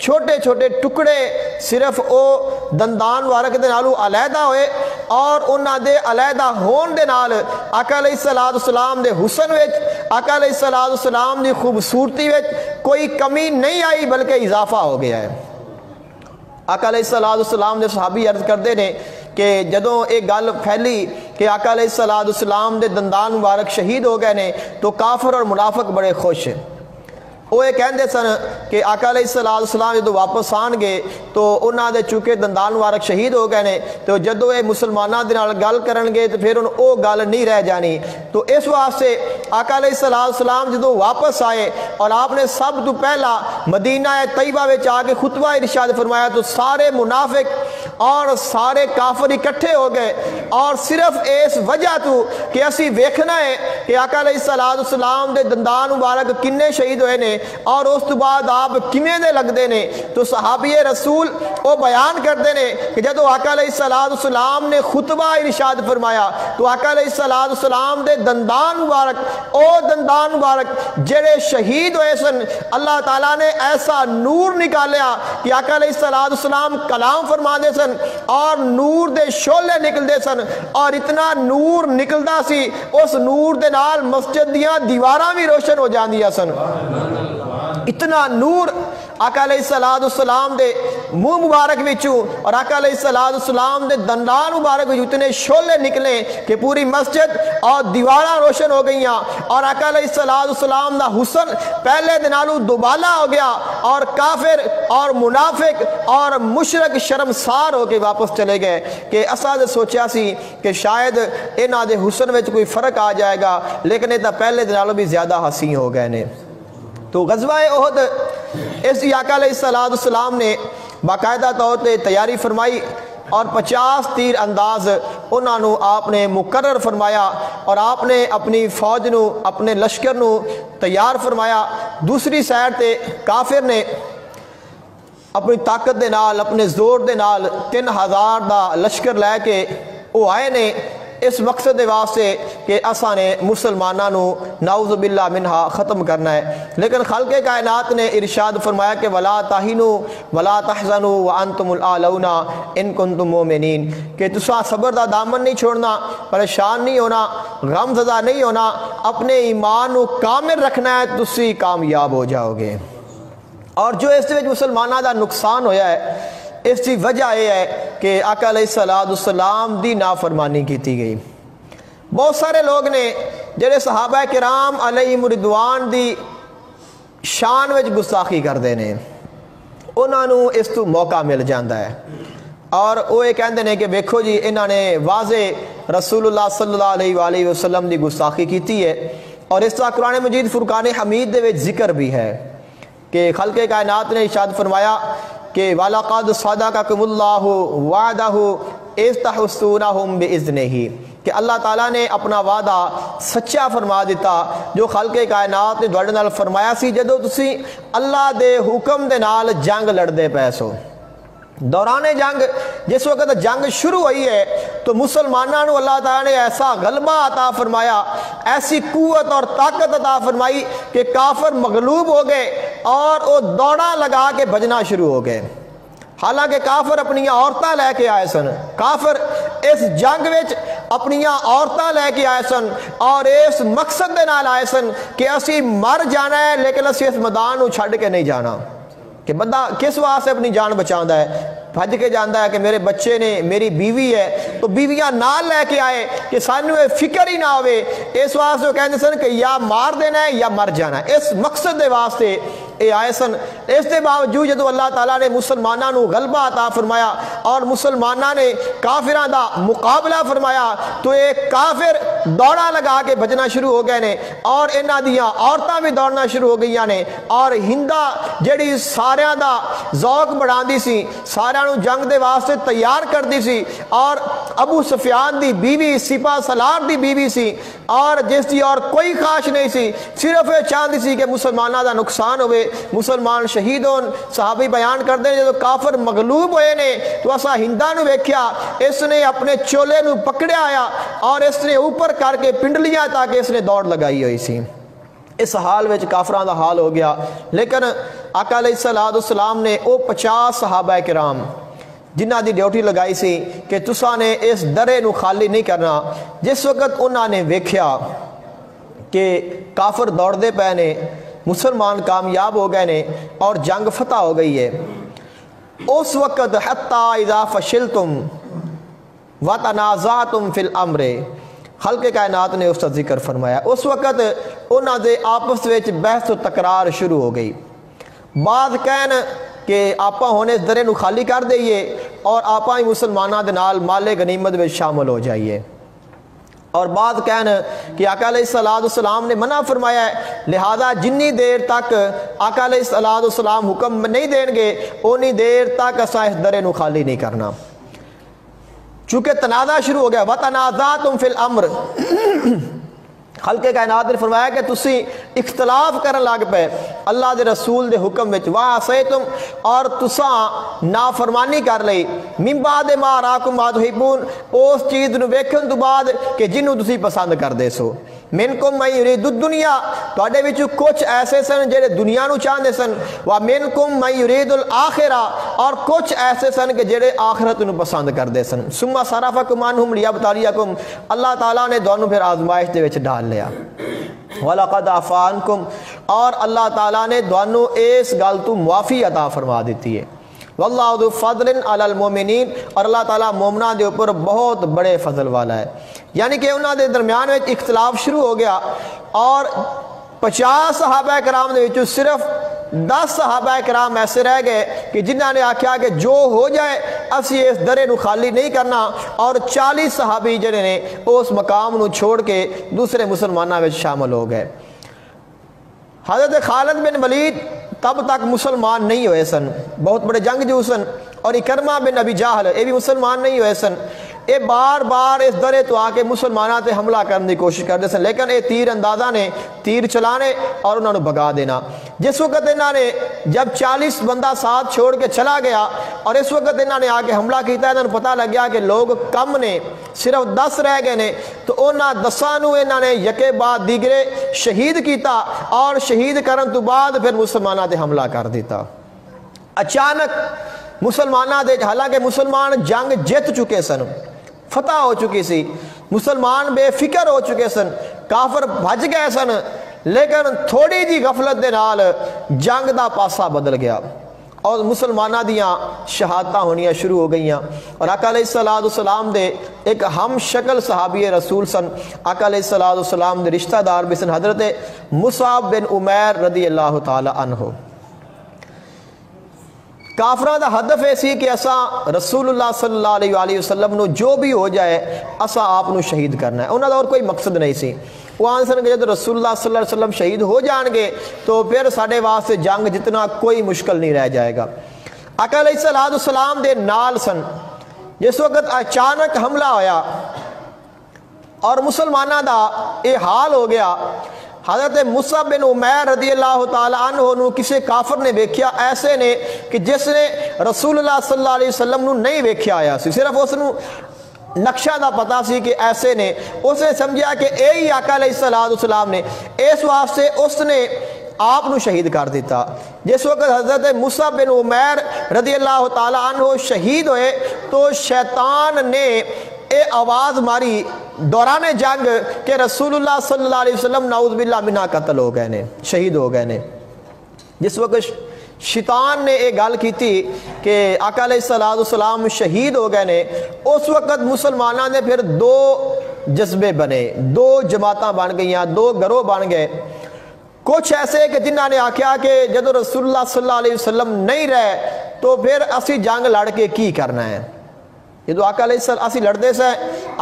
چھوٹے چھوٹے ٹکڑے صرف او دندان مبارک دے نالو علیحدہ ہوئے، اور انہاں دے علیحدہ ہون دے نال آقا علیہ السلام دے حسن وچ، آقا علیہ السلام دی خوبصورتی وچ کوئی کمی نہیں آئی بلکہ اضافہ ہو گیا ہے۔ آقا علیہ السلام نے صحابی عرض کردے نے کہ جدوں ایک گل پھیلی کہ آقا علیہ السلام دے دندان مبارک شہید ہو گئے نے تو کافر اور منافق بڑے خوش ہیں۔ وہ یہ کہندے سن کہ آقا علیہ السلام جدو واپس آن گے تو انہاں دے چونکہ دندان مبارک شہید ہو گئے نے تو جدو یہ مسلمانوں دے نال گل کرن گے تو پھر او گل نہیں رہ جانی، تو اس واسطے آقا علیہ السلام جدو واپس آئے اور آپ نے سب تو پہلا مدینہ طیبہ وچ آ کے خطبہ ارشاد فرمایا تو سارے منافق اور سارے کافر اکٹھے ہو گئے، اور صرف اس وجہ تو کہ اسی ویکھنا ہے کہ آقا علیہ السلام دے دندان مبارک کنے شہید ہوئے نے اور اس تو بعد آپ کیویں دے لگدے نے، تو صحابی رسول وہ بیان کرتے نے کہ جدو آقا علیہ السلام نے خطبہ ارشاد فرمایا تو آقا علیہ السلام دے دندان مبارک، او دندان مبارک جڑے شہید ہوئے سن، اللہ تعالیٰ نے ایسا نور نکالیا کہ آقا علیہ السلام کلام فرما دے سن اور نور دے شعلے نکل دے سن، اور اتنا نور نکلدا سی اس نور دے نال مسجد دیاں دیواراں بھی روشن ہو جاندیاں سن۔ اتنا نور آقا علیہ السلام دے منہ مبارک وچوں اور آقا علیہ السلام دے دندان مبارک وچوں اتنے شعلے نکلے کہ پوری مسجد اور دیواراں روشن ہو گئیاں، اور آقا علیہ السلام دا حسن پہلے دنالو دوبالا ہو گیا، اور کافر اور منافق اور مشرک شرمسار ہو کے واپس چلے گئے کہ اساں دے سوچیا سی کہ شاید انہاں دے حسن وچ کوئی فرق آ جائے گا، لیکن یہ تا پہلے دنالو بھی زیادہ حسین ہو گئے نے۔ تو غزوہ احد اس آقا علیہ السلام نے باقاعدہ طور پہ تیاری فرمائی اور 50 تیر انداز انہاں نو آپ نے مقرر فرمایا، اور آپ نے اپنی فوج نو اپنے لشکر نو تیار فرمایا۔ دوسری سائڈ تے کافر نے اپنی طاقت دے نال اپنے زور دے نال 3000 دا لشکر لے کے وہ آئے نے اس مقصد دے واسطے کہ اساں نے مسلماناں نو نعوذ باللہ منہا ختم کرنا ہے، لیکن خالق کائنات نے ارشاد فرمایا کہ ولا تہنوا ولا تحزنوا وانتم الاعلون ان کنتم مؤمنین، کہ تساں صبر دا دامن نہیں چھوڑنا، پریشان نہیں ہونا، غم زدہ نہیں ہونا، اپنے ایمان نو کامل رکھنا ہے، تسی کامیاب ہو جاؤ گے۔ اور جو اس وچ مسلماناں دا نقصان ہویا ہے اس کی وجہ یہ ہے کہ آقا علیہ السلام دی نافرمانی کیتی گئی۔ بہت سارے لوگ نے جڑے صحابہ کرام علیہم رضوان دی شان وچ گستاخی کردے نے، انہاں نو اس تو موقع مل جاندا ہے، اور وہ یہ کہندے نے کہ دیکھو جی انہاں نے واضح رسول اللہ صلی اللہ علیہ وآلہ وسلم دی گستاخی کیتی ہے، اور اس طرح قرآن مجید فرقان حمید دے وچ ذکر بھی ہے کہ خالق کائنات نے ارشاد فرمایا کہ وَلَقَدْ صَدَقَكُمُ اللَّهُ وَعْدَهُ إِذْ تَحُسُّونَهُمْ بِإِذْنِهِ، کہ اللہ تعالیٰ نے اپنا وعدہ سچا فرما دیتا جو خالق کائنات نے دوڑے نال فرمایا سی جدو تسی اللہ دے حکم دے نال جنگ لڑدے پیسو۔ دوران جنگ جس وقت جنگ شروع ہوئی ہے تو مسلمانوں نے اللہ تعالیٰ نے ایسا غلبہ عطا فرمایا، ایسی قوت اور طاقت عطا فرمائی کہ کافر مغلوب ہو گئے اور وہ دوڑا لگا کے بجنا شروع ہو گئے۔ حالانکہ کافر اپنی عورتاں لے کے آئے سن، کافر اس جنگ وچ اپنی عورتاں لے کے آئے سن اور اس مقصد دے نال آئے سن کہ اسی مر جانا ہے لیکن اسی اس میدان کو چھڈ کے نہیں جانا۔ کہ بندہ کس واسطے اپنی جان بچاؤندا ہے، بھج کے جاندا ہے کہ میرے بچے نے، میری بیوی ہے، تو بیویاں نال لے کے آئے کہ سانو فکر ہی نہ ہوئے، اس واسطے وہ کہندے سن کہ یا مار دینا ہے یا مر جانا ہے، اس مقصد دے واسطے اے آئے سن۔ اس کے باوجود جدو اللہ تعالیٰ نے مسلمانوں نو غلبہ عطا فرمایا اور مسلمانوں نے کافراں دا مقابلہ فرمایا تو ایک کافر دوڑا لگا کے بجنا شروع ہو گئے نے، اور انہاں دیاں عورتاں بھی دوڑنا شروع ہو گئیاں نے، اور ہندا جڑی ساریاں دا ذوق بڑھاندی سی، ساریاں نو جنگ دے واسطے تیار کردی سی، اور ابو سفیان دی بیوی سپاہ سالار دی بیوی سی، اور جس دی اور کوئی خواہش نہیں سی، صرف یہ چاہتی سی کہ مسلمانوں دا نقصان ہوئے، مسلمان شہید ہون۔ صحابی بیان کرتے ہیں جب کافر مغلوب ہوئے نے تو اسا ہندا نو ویکھیا، اس نے اپنے چولے نو پکڑیا آیا اور اس نے اوپر کر کے پنڈلیاں تاکہ اس نے دوڑ لگائی ہوئی سی۔ اس حال وچ کافراں دا حال ہو گیا، لیکن آقا علیہ السلام نے او 50 صحابہ کرام جنہ دی ڈیوٹی لگائی سی کہ تساں نے اس درے نو خالی نہیں کرنا۔ جس وقت انہاں نے ویکھیا کہ کافر دوڑ دے پے نے، مسلمان کامیاب ہو گئے نے اور جنگ فتح ہو گئی ہے، اس وقت حتی اذا فشلتم وتنازعتم فی الامر، خالق کائنات نے اس کا ذکر فرمایا، اس وقت انہاں دے آپس وچ بحث و تکرار شروع ہو گئی۔ بعض کہن کہ آپا ہونے اس درے نو خالی کر دئیے اور آپا ہی مسلمانہ دے نال مال غنیمت میں شامل ہو جائیے۔ اور بات کہن کہ آقا علیہ السلام نے منع فرمایا ہے، لہذا جنی دیر تک آقا علیہ السلام حکم نہیں دیں گے اونی دیر تک اساں اس درے نو خالی نہیں کرنا۔ چونکہ تنازع شروع ہو گیا، وَتَنَازَعْتُمْ فِي الْأَمْرِ، خلق کائنات نے فرمایا کہ تسی اختلاف کرن لگ پے اللہ دے رسول دے حکم وچ، وَعَصَيْتُمْ، اور تساں نافرمانی کر لئی، مِن بَعْدِ مَا أَرَاكُمْ مَا تُحِبُّونَ، اس چیز نو ویکھن تو بعد کہ جنوں تسی پسند کردے سو، مِنکُم مَن یُرِیدُ الدُّنْیَا، تواڈے وچ کچھ ایسے سن جڑے دنیا نو چاہندے سن، وَمِنکُم مَن یُرِیدُ الْآخِرَہ، اور کچھ ایسے سن کہ جڑے آخرت نو پسند کردے سن، ثُمَّ صَرَفَکُمْ عَنْہُمْ لِیَبْتَلِیَکُمْ، اللہ تعالیٰ نے دونوں پھر آزمائش دے وچ ڈال لیا۔ وَلَقَدْ عَفَا عَنْکُمْ، اور اللہ تعالیٰ نے دونوں اس گل تو معافی عطا فرما دیتی ہے۔ وَاللَّهُ ذُو فَضْلٍ عَلَى الْمُؤْمِنِينَ، اور اللہ تعالیٰ مومناں دے اوپر بہت بڑے فضل والا ہے۔ یعنی کہ انہاں دے درمیان میں اختلاف شروع ہو گیا، اور 50 صحابہ کرام دے وچوں صرف 10 صحابہ کرام ایسے رہ گئے کہ جنہاں نے آکھیا کہ جو ہو جائے اسی اس درے نو خالی نہیں کرنا، اور 40 صحابی جڑے نے اس مقام نو چھوڑ کے دوسرے مسلمانوں میں شامل ہو گئے۔ حضرت خالد بن ولید تب تک مسلمان نہیں ہوئے سن، بہت بڑے جنگجو سن، اور اکرمہ بن ابی جہل یہ بھی مسلمان نہیں ہوئے سن۔ یہ بار بار اس درے تو آ کے مسلمانوں تے حملہ کرنے کی کوشش کرتے سن، لیکن یہ تیر اندازہ نے تیر چلانے اور انہوں نے بگا دینا۔ جس وقت انہوں نے جب 40 بندہ ساتھ چھوڑ کے چلا گیا اور اس وقت انہوں نے آ کے حملہ کیتا، انہوں نے پتہ لگ گیا کہ لوگ کم نے، صرف 10 رہ گئے نے، تو انہاں 10 نو انہوں نے یکے بعد دیگرے شہید کیتا، اور شہید کرن تو بعد پھر مسلمانوں تے حملہ کر دیتا۔ اچانک مسلمانوں دے، حالانکہ مسلمان جنگ جیت چکے سن، فتح ہو چکی سی، مسلمان بے فکر ہو چکے سن، کافر بھج گئے سن، لیکن تھوڑی جی غفلت دے نال جنگ دا پاسا بدل گیا اور مسلمانہ دیاں شہادتاں ہونیاں شروع ہو گئیاں۔ اور آقا علیہ السلام دے ایک ہم شکل صحابی رسول سن، آقا علیہ السلام دے رشتہ دار بھی سن، حضرت مصعب بن عمیر رضی اللہ تعالی عنہ۔ کافران دا ہدف ایسی کہ اسا رسول اللہ صلی اللہ علیہ وآلہ وسلم نو جو بھی ہو جائے اسا آپ نو شہید کرنا ہے، انہوں دا اور کوئی مقصد نہیں سی۔ وہ آنسن کہ جب رسول اللہ صلی اللہ علیہ وسلم شہید ہو جان گے تو پھر ساڑھے واسطے جنگ جتنا کوئی مشکل نہیں رہ جائے گا۔ آقا علیہ السلام دے نال سن، جس وقت اچانک حملہ ہویا اور مسلمانہ دا یہ حال ہو گیا، حضرت مصعب بن عمیر رضی اللہ تعالیٰ عنہ نو کسی کافر نے ویکھیا ایسے نے کہ جس نے رسول اللہ صلی اللہ علیہ وسلم نو نہیں ویکھیا آیا سی، صرف اس نو نقشہ دا پتا سی کہ ایسے نے، اس نے سمجھا کہ اے ہی آقا علیہ السلام نے، اس واسطے اس نے آپ نو شہید کر دیتا۔ جس وقت حضرت مصعب بن عمیر رضی اللہ تعالیٰ عنہ شہید ہوئے تو شیطان نے اے آواز ماری دوران جنگ کہ رسول اللہ صلی اللہ علیہ وسلم نعوذ باللہ منہ قتل ہو گئے نے، شہید ہو گئے نے۔ جس وقت شیطان نے ایک گل کی تھی کہ آقا علیہ السلام شہید ہو گئے نے، اس وقت مسلمانوں نے پھر 2 جذبے بنے، 2 جماعتاں بن گئیاں، 2 گروہ بن گئے۔ کچھ ایسے کہ جنہوں نے آکھیا کہ جب رسول اللہ صلی اللہ علیہ وسلم نہیں رہے تو پھر اسی جنگ لڑ کے کی کرنا ہے، جدو آقا علیہ السلام اسی لڑتے سے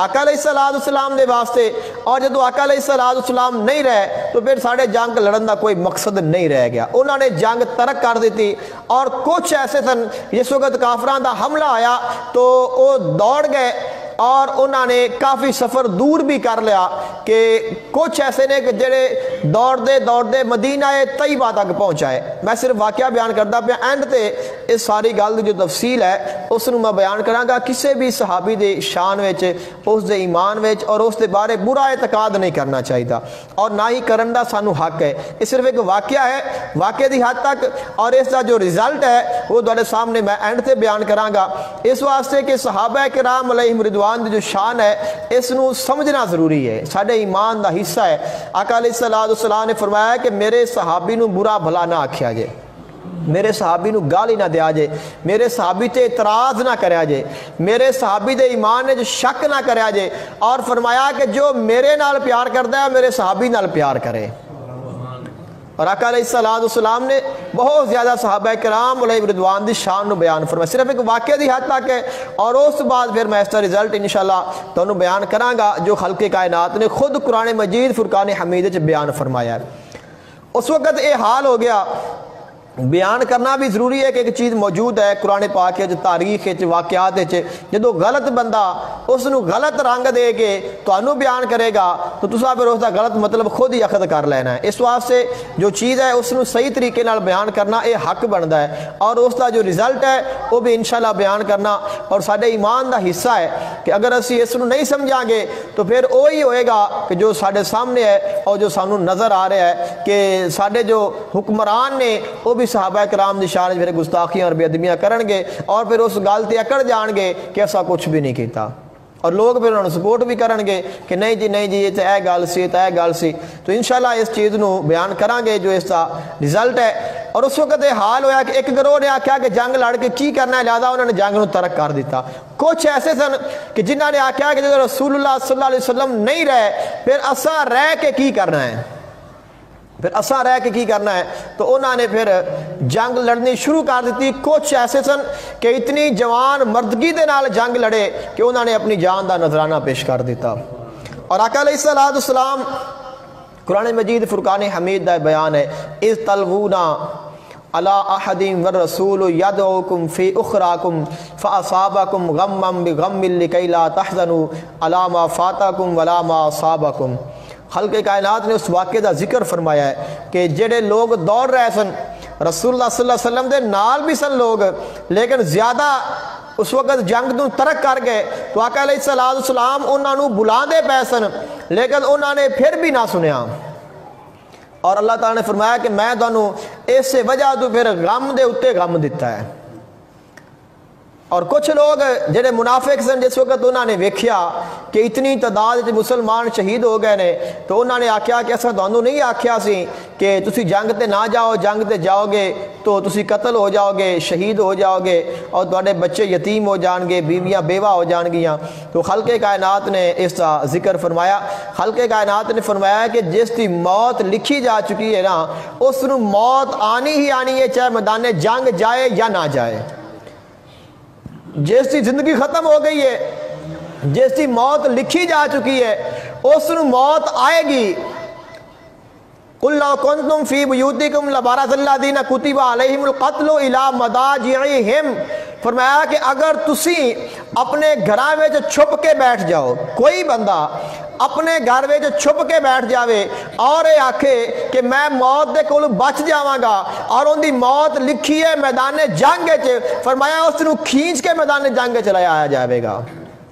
آقا علیہ السلام دے واسطے، اور جدو آقا علیہ السلام نہیں رہے تو پھر ساڑھے جنگ لڑن دا کوئی مقصد نہیں رہ گیا، انہوں نے جنگ ترک کر دیتی۔ اور کچھ ایسے سن جس وقت کافران دا حملہ آیا تو وہ دوڑ گئے اور انہوں نے کافی سفر دور بھی کر لیا، کہ کچھ ایسے نے کہ جڑے دوڑ دے مدینہ طیبہ تک پہنچائے۔ میں صرف واقعہ بیان کرتا پہ اینڈ تے اس ساری گل دی جو تفصیل ہے اس نو میں بیان کراں گا۔ کسے بھی صحابی دے شان وچ، اس دے ایمان وچ اور اس دے بارے برا اعتقاد نہیں کرنا چاہیے، اور نہ ہی کرن دا سانو حق ہے۔ یہ صرف ایک واقعہ ہے، واقعے دی حد تک، اور اس دا جو رزلٹ ہے وہ تواڈے سامنے میں اینڈ تے بیان کراں گا، اس واسطے کہ صحابہ کرام علیہم رضوان دی جو شان ہے اس نو سمجھنا ضروری ہے، ساڈے ایمان دا حصہ ہے۔ آقا علیہ السلام نے فرمایا کہ میرے صحابی نو برا بھلا نہ آکھیا جے، میرے صحابی نو گالی نہ دیا جے، میرے صحابی تے اعتراض نہ کریا جے، میرے صحابی دے ایمان نے جو شک نہ کریا جے، اور فرمایا کہ جو میرے نال پیار کردا ہے میرے صحابی نال پیار کرے۔ اور آقا علیہ السلام نے بہت زیادہ صحابہ کرام علیہ رضوان دی شان نو بیان فرمایا، صرف ایک واقعہ دی حد تک ہے، اور اس بعد پھر میں اس کا رزلٹ انشاءاللہ تانوں بیان کراں گا جو خلق کائنات نے خود قرآن مجید فرقان حمید وچ بیان فرمایا ہے۔ اس وقت یہ حال ہو گیا، بیان کرنا بھی ضروری ہے کہ ایک چیز موجود ہے قرآن پاک کے تاریخ واقعات جدو غلط بندہ اس نو غلط رنگ دے کے تانوں بیان کرے گا تو تسا پھر اس دا غلط مطلب خود ہی اخذ کر لینا ہے۔ اس واسطے جو چیز ہے اس نو صحیح طریقے نال بیان کرنا یہ حق بنتا ہے، اور اس دا جو رزلٹ ہے وہ بھی انشاءاللہ بیان کرنا اور سارے ایمان دا حصہ ہے کہ اگر اسی اس نو نہیں سمجھا گے تو پھر وہی ہوئے گا کہ جو سارے سامنے ہے اور جو سانو نظر آ رہا ہے کہ سارے جو حکمران نے وہ بھی صحابہ کرام دی شان پھر گستاخیاں اور بے ادبیاں کرن گے اور پھر اس گل تے اکڑ جان گے کہ ایسا کچھ بھی نہیں کیتا، اور لوگ پھر انہوں سپورٹ بھی کرن گے کہ نہیں جی یہ تو یہ گل سی، گل سی۔ تو انشاءاللہ اس چیز نو بیان کران گے جو اس کا رزلٹ ہے۔ اور اس وقت یہ حال ہویا کہ ایک گروہ نے آکھیا کہ جنگ لڑ کے کی کرنا ہے، لہذا انہوں نے جنگ نو ترک کر دیتا۔ کچھ ایسے سن کہ جنہوں نے آکھیا کہ جب رسول اللہ صلی اللہ علیہ وسلم نہیں رہے پھر اساں رہ کے کی کرنا ہے، پھر اساں رہ کے کی کرنا ہے، تو انہوں نے پھر جنگ لڑنی شروع کر دیتی۔ کچھ ایسے سن کہ اتنی جوان مردگی دے نال جنگ لڑے کہ انہوں نے اپنی جان دا نذرانہ پیش کر دیتا۔ اور آقا علیہ السلام قرآن مجید فرقان حمید دا بیان ہے، اذ تلونا علی احد والرسول یدعوکم فی اخراکم فاصابکم غما بغم لکی لا تحزنوا علی ما فاتکم ولا ما اصابکم۔ خلق کائنات نے اس واقعے دا ذکر فرمایا ہے کہ جڑے لوگ دوڑ رہے سن رسول اللہ صلی اللہ علیہ وسلم دے نال بھی سن لوگ، لیکن زیادہ اس وقت جنگ نو ترک کر گئے تو آقا علیہ السلام انہاں نو بلاندے پے سن لیکن انہاں نے پھر بھی نہ سنیا، اور اللہ تعالیٰ نے فرمایا کہ میں تانوں اس وجہ تو پھر غم دے اتے غم دیتا ہے۔ اور کچھ لوگ جڑے منافق سن جس وقت انہوں نے ویکھیا کہ اتنی تعداد مسلمان شہید ہو گئے نے تو انہوں نے آکھیا کہ ایسا تانوں نہیں آکھیا سی کہ تسی جنگ تے نہ جاؤ، جنگ تے جاؤ گے تو تسی قتل ہو جاؤ گے، شہید ہو جاؤ گے اور تواڈے بچے یتیم ہو جان گے، بیویاں بیوہ ہو جان گیاں۔ تو خلق کائنات نے اس کا ذکر فرمایا، خلق کائنات نے فرمایا کہ جس کی موت لکھی جا چکی ہے نا اس نو موت آنی ہی آنی ہے، چاہے میدان جنگ جائے یا نہ جائے۔ جس کی زندگی ختم ہو گئی ہے، جس کی موت لکھی جا چکی ہے اس نو موت آئے گی۔ قُلْ لَوْ كُنْتُمْ فِي بُيُوتِكُمْ لَبَرَزَ الَّذِينَ كُتِبَ عَلَيْهِمُ الْقَتْلُ إِلَىٰ مَضَاجِعِهِمْ، فرمایا کہ اگر تسی اپنے گھراں وچ چھپ کے بیٹھ جاؤ، کوئی بندہ اپنے گھر وچ چھپ کے بیٹھ جاوے اور یہ آکھے کہ میں موت دے کول بچ جاواں گا اور ان دی موت لکھی ہے میدان جنگ وچ، فرمایا اس نو کھینچ کے میدان جنگ وچ لے آیا جاوے گا۔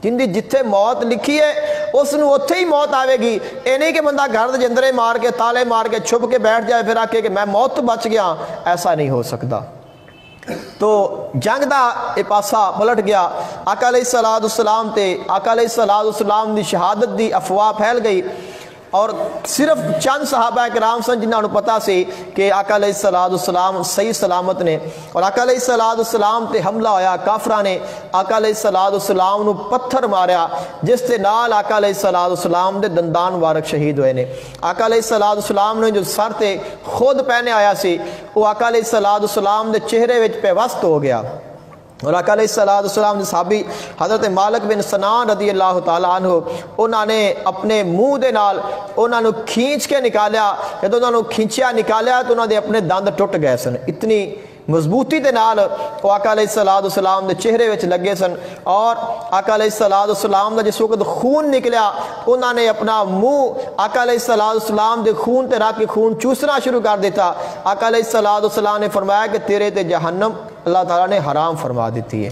جن دی جتھے موت لکھی ہے اس نو اتھے ہی موت آوے گی۔ اے نہیں کہ بندہ گھر دے جندرے مار کے تالے مار کے چھپ کے بیٹھ جائے پھر آکھے کہ میں موت تو بچ گیا، ایسا نہیں ہو سکتا۔ تو جنگ دا اے پاسا پلٹ گیا، آقا علیہ السلام تے آقا علیہ السلام دی شہادت دی افواہ پھیل گئی، اور صرف چند صحابہ کرام سن جنہاں نوں پتہ سی کہ آقا علیہ السلام صحیح سلامت نے، اور آقا علیہ السلام تے حملہ ہویا، کافراں نے آقا علیہ السلام نو پتھر ماریا جس تے نال آقا علیہ السلام دے دندان مبارک شہید ہوئے نے۔ آقا علیہ السلام نے جو سر تے خود پہنے آیا سی وہ آقا علیہ السلام دے چہرے وچ پیوست ہو گیا، اور آقا علیہ السلام دے صحابی حضرت مالک بن سنان رضی اللہ تعالیٰ عنہ انہوں نے اپنے منہ دے نال انہوں نے کھینچ کے نکالیا، جب انہوں نے کھینچیا نکالیا تو انہوں نے اپنے دند ٹوٹ گئے سن، اتنی مضبوطی دے نال وہ آقا علیہ السلام دے چہرے وچ لگے سن۔ اور آقا علیہ السلام دا جس وقت خون نکلیا انہوں نے اپنا منہ آقا علیہ السلام دے خون تے رکھ کے خون چوسنا شروع کر دیتا۔ آقا علیہ السلام نے فرمایا کہ تیرے تے جہنم اللہ تعالیٰ نے حرام فرما دیتی ہے۔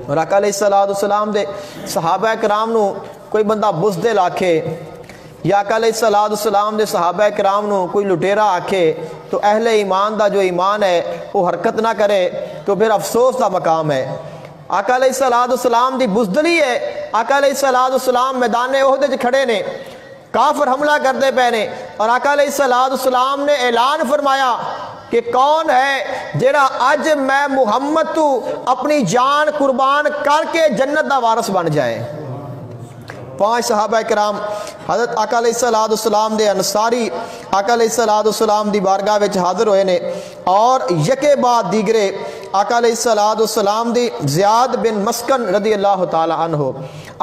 اور آقا علیہ السلام دے صحابہ کرام نو کوئی بندہ بزدل آکھے یا آقا علیہ السلام دے صحابہ کرام نو کوئی لٹیرا آکھے تو اہل ایمان دا جو ایمان ہے وہ حرکت نہ کرے تو پھر افسوس دا مقام ہے۔ آقا علیہ السلام دی بزدلی ہے، آقا علیہ السلام میدان احد وچ کھڑے نے، کافر حملہ کرتے پے نے، اور آقا علیہ السلام نے اعلان فرمایا کہ کون ہے جڑا اج میں محمد تو اپنی جان قربان کر کے جنت دا وارث بن جائے۔ 5 صحابہ کرام حضرت آقا علیہ السلام دے انصاری آقا علیہ السلام دی بارگاہ وچ حاضر ہوئے نے اور یکے بعد دیگرے آقا علیہ السلام دی زیاد بن مسکن رضی اللہ تعالی عنہ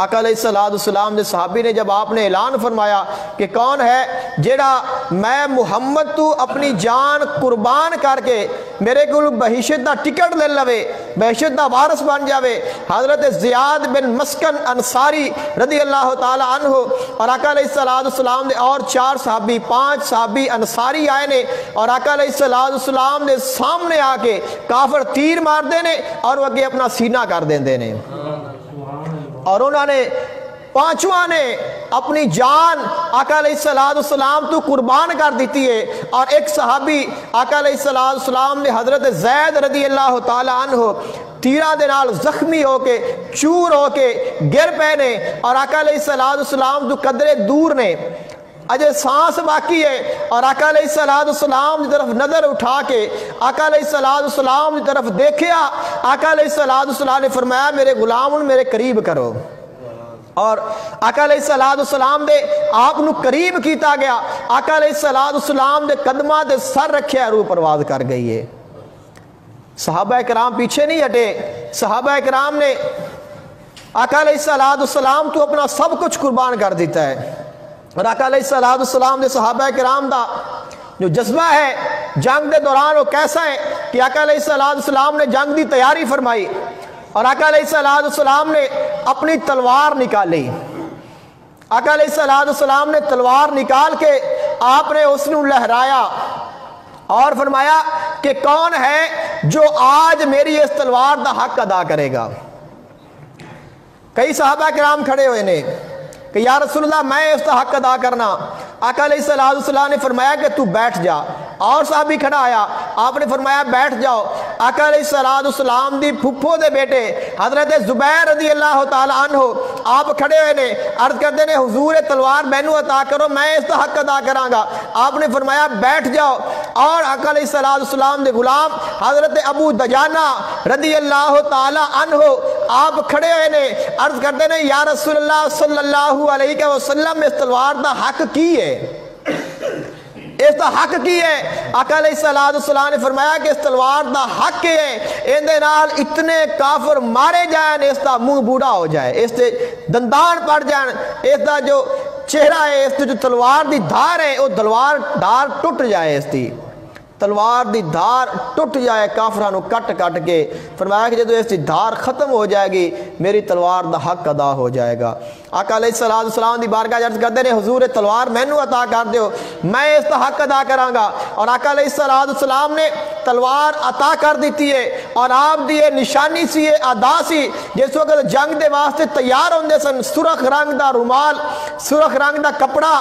آقا علیہ السلام دے صحابی نے جب آپ نے اعلان فرمایا کہ کون ہے جیڑا میں محمد تو اپنی جان قربان کر کے میرے کو بہشت دا ٹکٹ لے لوے بہشت دا وارث بن جاوے، حضرت زیاد بن مسکن انصاری رضی اللہ تعالی عنہ اور آقا علیہ السلام دے اور 4 صحابی 5 صحابی انصاری آئے نے اور آقا علیہ السلام دے سامنے آ کے کافر تیر مار دے نے اور وہ اگے اپنا سینہ کر دے نے اور انہوں نے 5واں نے اپنی جان آقا علیہ السلام تو قربان کر دیتی ہے اور ایک صحابی آقا علیہ السلام نے حضرت زید رضی اللہ تعالی عنہ تیرہ دے نال زخمی ہو کے چور ہو کے گر پے نے اور آقا علیہ السلام تو قدرے دور نے اجے سانس باقی ہے اور آقا علیہ السلام کی طرف نظر اٹھا کے آقا علیہ السلام کی طرف دیکھیا، آقا علیہ السلام نے فرمایا میرے غلام میرے قریب کرو اور آقا علیہ السلام دے آپ نو قریب کیتا گیا، آقا علیہ السلام دے قدمہ دے سر رکھیا روح پرواز کر گئی ہے۔ صحابہ کرام پیچھے نہیں ہٹے، صحابہ کرام نے آقا علیہ السلام تو اپنا سب کچھ قربان کر دیتا ہے اور آقا علیہ السلام دے صحابہ کرام دا جو جذبہ ہے جنگ دے دوران وہ کیسا ہے کہ آقا علیہ السلام نے جنگ دی تیاری فرمائی اور آقا علیہ السلام نے اپنی تلوار نکالی، آقا علیہ السلام نے تلوار نکال کے آپ نے اس نے لہرایا اور فرمایا کہ کون ہے جو آج میری اس تلوار دا حق ادا کرے گا۔ کئی صحابہ کرام کھڑے ہوئے نے کہ یا رسول اللہ میں اس کا حق ادا کرنا، آقا علیہ السلام نے فرمایا کہ تو بیٹھ جا، اور صحابی کھڑا آیا آپ نے فرمایا بیٹھ جاؤ۔ آقا علیہ السلام دی پھپھو دے بیٹے حضرت زبیر رضی اللہ تعالی عنہ آپ کھڑے ہوئے نے عرض کرتے نے حضور تلوار مینو عطا کرو میں اس کا حق ادا کراں گا، آپ نے فرمایا بیٹھ جاؤ اور آقا علیہ السلام دے غلام حضرت ابو دجانہ رضی اللہ تعالی عنہ آپ کھڑے ہوئے نے عرض کرتے نے یا رسول اللہ صلی اللہ علیہ وسلم اس تلوار دا حق کی ہے، اس دا حق کی ہے؟ آقا علیہ السلام نے فرمایا کہ اس تلوار دا حق ہے ان دے نال اتنے کافر مارے جائیں اس دا منہ بوڑھا ہو جائے، اس دے دندان پڑ جائیں، اس دا جو چہرہ ہے اس جو تلوار دی دھار ہے وہ دھار ٹوٹ جائے، اس دی تلوار دی دھار ٹوٹ جائے کافرانو کٹ کٹ کے، فرمایا کہ جدو اس دی دھار ختم ہو جائے گی میری تلوار دا حق ادا ہو جائے گا۔ آقا علیہ السلام دی بارگاہ عرض کرتے ہیں حضور تلوار مینو عطا کر دیو میں اس دا حق ادا کراں گا، اور آقا علیہ السلام نے تلوار عطا کر دیتی ہے اور آپ دی نشانی سی ادا سی جس وقت جنگ دے واسطے تیار ہوندے سن، سرخ رنگ دا رومال سرخ رنگ دا کپڑا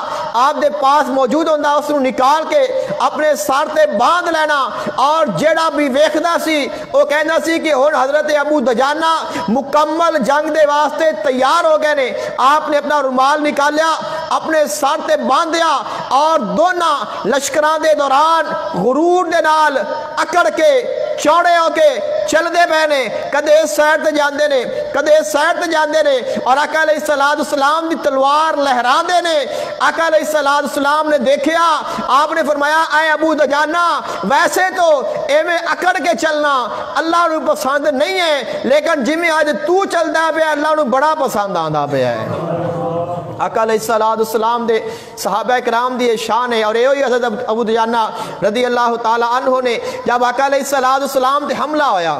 آپ دے پاس موجود ہوندا اس نو نکال کے اپنے سر تے باندھ لینا اور جیڑا بھی ویکھدا سی وہ کہندا سی کہ ہن حضرت ابو دجانہ مکمل جنگ دے واسطے تیار ہو گئے نے۔ آپ نے اپنا رومال نکالیا اپنے سر تے باندھیا اور دونوں لشکراں دے دوران غرور دے نال اکڑ کے چوڑے ہو کے چل دے پے نے، کدے اس سائڈ تے جاندے نے کدے اس سائڈ تے جاندے نے اور آقا علیہ السلام دی تلوار لہران دے نے۔ آقا علیہ السلام نے دیکھیا آپ نے فرمایا اے ابو دجانہ ویسے تو ایویں اکڑ کے چلنا اللہ نو پسند نہیں ہے لیکن جی میں آج تو چلدا پیا اللہ نو بڑا پسند آندا پیا ہے۔ آقا علیہ السلام دے صحابہ کرام دی شان ہے اور یہ حضرت ابو دجانہ رضی اللہ تعالی عنہ نے جب آقا علیہ السلام تے حملہ ہویا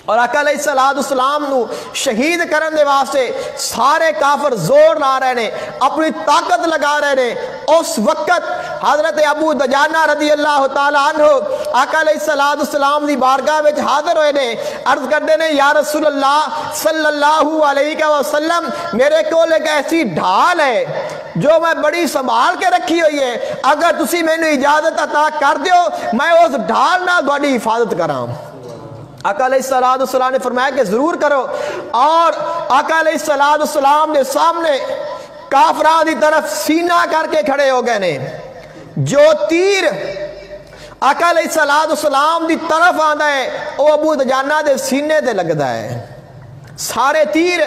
اور آقا علیہ السلام نو شہید کرن دے واسطے سارے کافر زور لا رہے نے اپنی طاقت لگا رہے نے، اس وقت حضرت ابو دجانہ رضی اللہ تعالی عنہ آقا علیہ السلام دی بارگاہ وچ حاضر ہوئے نے، عرض کرتے نے یا رسول اللہ صلی اللہ علیہ وسلم میرے کول ایک ایسی ڈھال ہے جو میں بڑی سنبھال کے رکھی ہوئی ہے، اگر تسی میں نے اجازت عطا کر دیو میں اس ڈھال نال تہاڈی حفاظت کراں۔ آقا علیہ السلام نے فرمایا کہ ضرور کرو، اور آقا علیہ السلام نے سامنے کافران دی طرف سینہ کر کے کھڑے ہو گئے نے، جو تیر آقا علیہ السلام دی طرف آندا ہے وہ ابو دجانہ دے سینے تے لگدا ہے۔ سارے تیر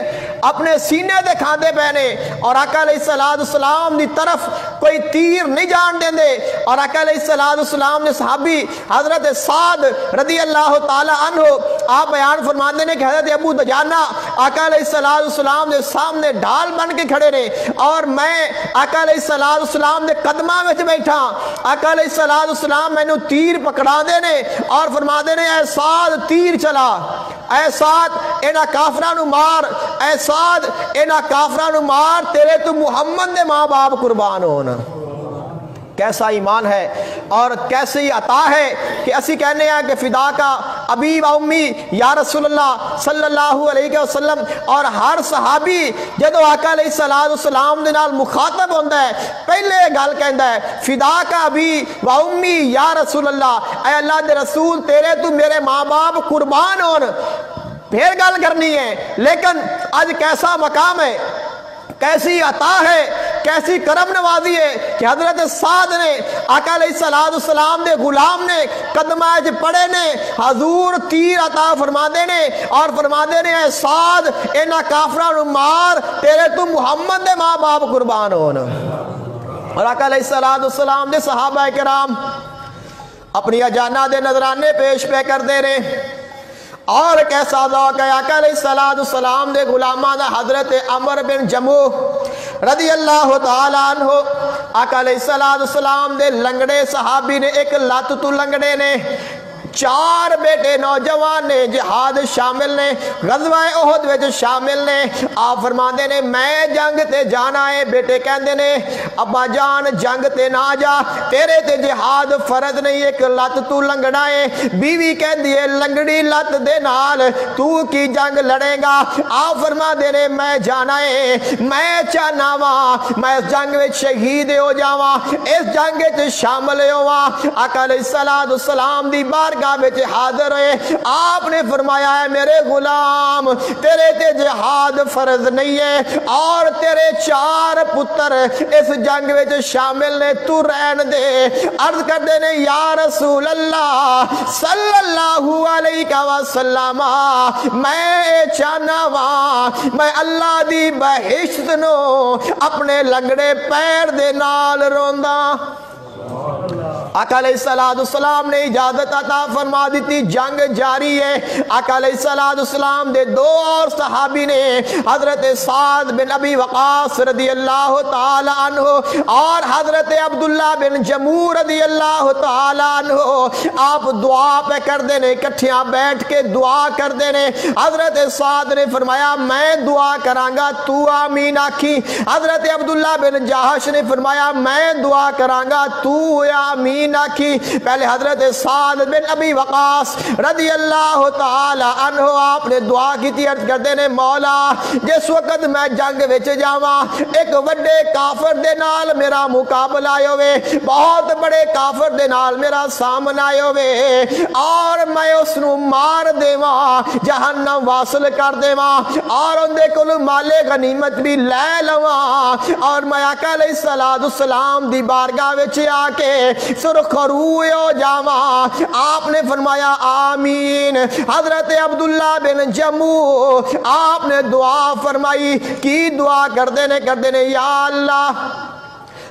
اپنے سینے دے کھاندے پہنے اور آقا علیہ السلام دی طرف کوئی تیر نہیں جان دیں دے. اور آقا علیہ السلام نے صحابی حضرت سعد رضی اللہ تعالی عنہ آپ بیان فرماتے ہیں کہ حضرت ابو دجانہ آقا علیہ السلام نے سامنے ڈھال بن کے کھڑے رہے اور میں آقا علیہ السلام نے قدمہ میں بیٹھا. آقا علیہ السلام میں نے تیر پکڑا دینے اور فرما دینے اے سعد تیر چلا, اے سعد اینا کافرانو مار, اے سعد اینا کافرانو مار, تیرے تو محمد دے ماں باپ قربان ہونا. کیسا ایمان ہے اور کیسی عطا ہے کہ اسی کہنے ہیں کہ فدا کا ابی و امی یا رسول اللہ صلی اللہ علیہ وسلم. اور ہر صحابی جدو آقا علیہ السلام دے نال مخاطب ہوندہ ہے پہلے گل کہندہ ہے فدا کا ابی و امی یا رسول اللہ, اے اللہ دے رسول تیرے تو میرے ماں باپ قربان ہون, پھر گل کرنی ہے. لیکن آج کیسا مقام ہے, کیسی عطا ہے, کیسی کرم نوازی ہے کہ حضرت سعد نے آقا علیہ السلام دے غلام نے قدمہ پڑے نے حضور تیر عطا فرما دینے اور فرما دینے اے سعد اینا کافرانو مار, تیرے تو محمد دے ماں باپ قربان ہونا. اور آقا علیہ السلام دے صحابہ کرام اپنی اجانہ دے نظرانے پیش پہ کر دے رہے. اور کیسا ذوق ہے آقا علیہ السلام دے غلامہ دا حضرت عمر بن جموح رضی اللہ تعالیٰ عنہ آقا علیہ السلام دے لنگڑے صحابی نے ایک لات تو لنگڑے نے 4 بیٹے نوجوان نے جہاد شامل نے غزوہ احد وچ شامل نے. آپ فرماندے نے میں جنگ تے جانا ہے, بیٹے کہندے نے ابا جان جنگ تے نہ جا, تیرے تے جہاد فرض نہیں, ایک لت تو لنگڑا ہے. بیوی کہندی ہے لنگڑی لت دے نال تو کی جنگ لڑے گا. آپ فرماندے نے میں جانا ہے, میں چاہنا وا میں اس جنگ وچ شہید ہو جاواں, اس جنگ وچ شامل ہوواں. آقا علیہ السلام دی بارگاہ وچ حاضر ہے. آپ نے فرمایا ہے میرے غلام تیرے تے جہاد فرض نہیں ہے اور تیرے 4 پتر اس جنگ وچ شامل نے, تو رہن دے. عرض کر دے نے یا رسول اللہ صلی اللہ علیہ وسلم میں چاہنا وا میں اللہ دی بہشت نو اپنے لنگڑے پیر دے نال روندا. آقا علیہ السلام نے اجازت عطا فرما دیتی, جنگ جاری ہے. آقا علیہ السلام دے 2 اور صحابی نے حضرت سعد بن ابی وقاص رضی اللہ تعالی عنہ اور حضرت عبداللہ بن جموح رضی اللہ تعالی عنہ آپ دعا پہ کر دینے, کٹھیاں بیٹھ کے دعا کر دینے. حضرت سعد نے فرمایا میں دعا کرانگا تو آمین آکھی. حضرت عبداللہ بن جہش نے فرمایا میں دعا کرانگا تو آمین آکھی. پہلے حضرت سعد بن ابی وقاص رضی اللہ تعالی عنہ آپ نے دعا کی تھی, عرض کردے نے مولا جس وقت میں جنگ وچ جاواں ایک وڈے کافر دے نال میرا مقابلہ ہوئے, بہت بڑے کافر دے نال میرا سامنا ہوئے اور میں اس نو مار دیواں, جہنم واصل کر دیواں اور ان دے کول مال غنیمت بھی لے لواں اور میں آقا علیہ السلام دی بارگاہ وچ آ کے سرخرو ہو جاواں. آپ نے فرمایا آمین. حضرت عبداللہ بن جموح آپ نے دعا فرمائی, کی دعا کر دینے یا اللہ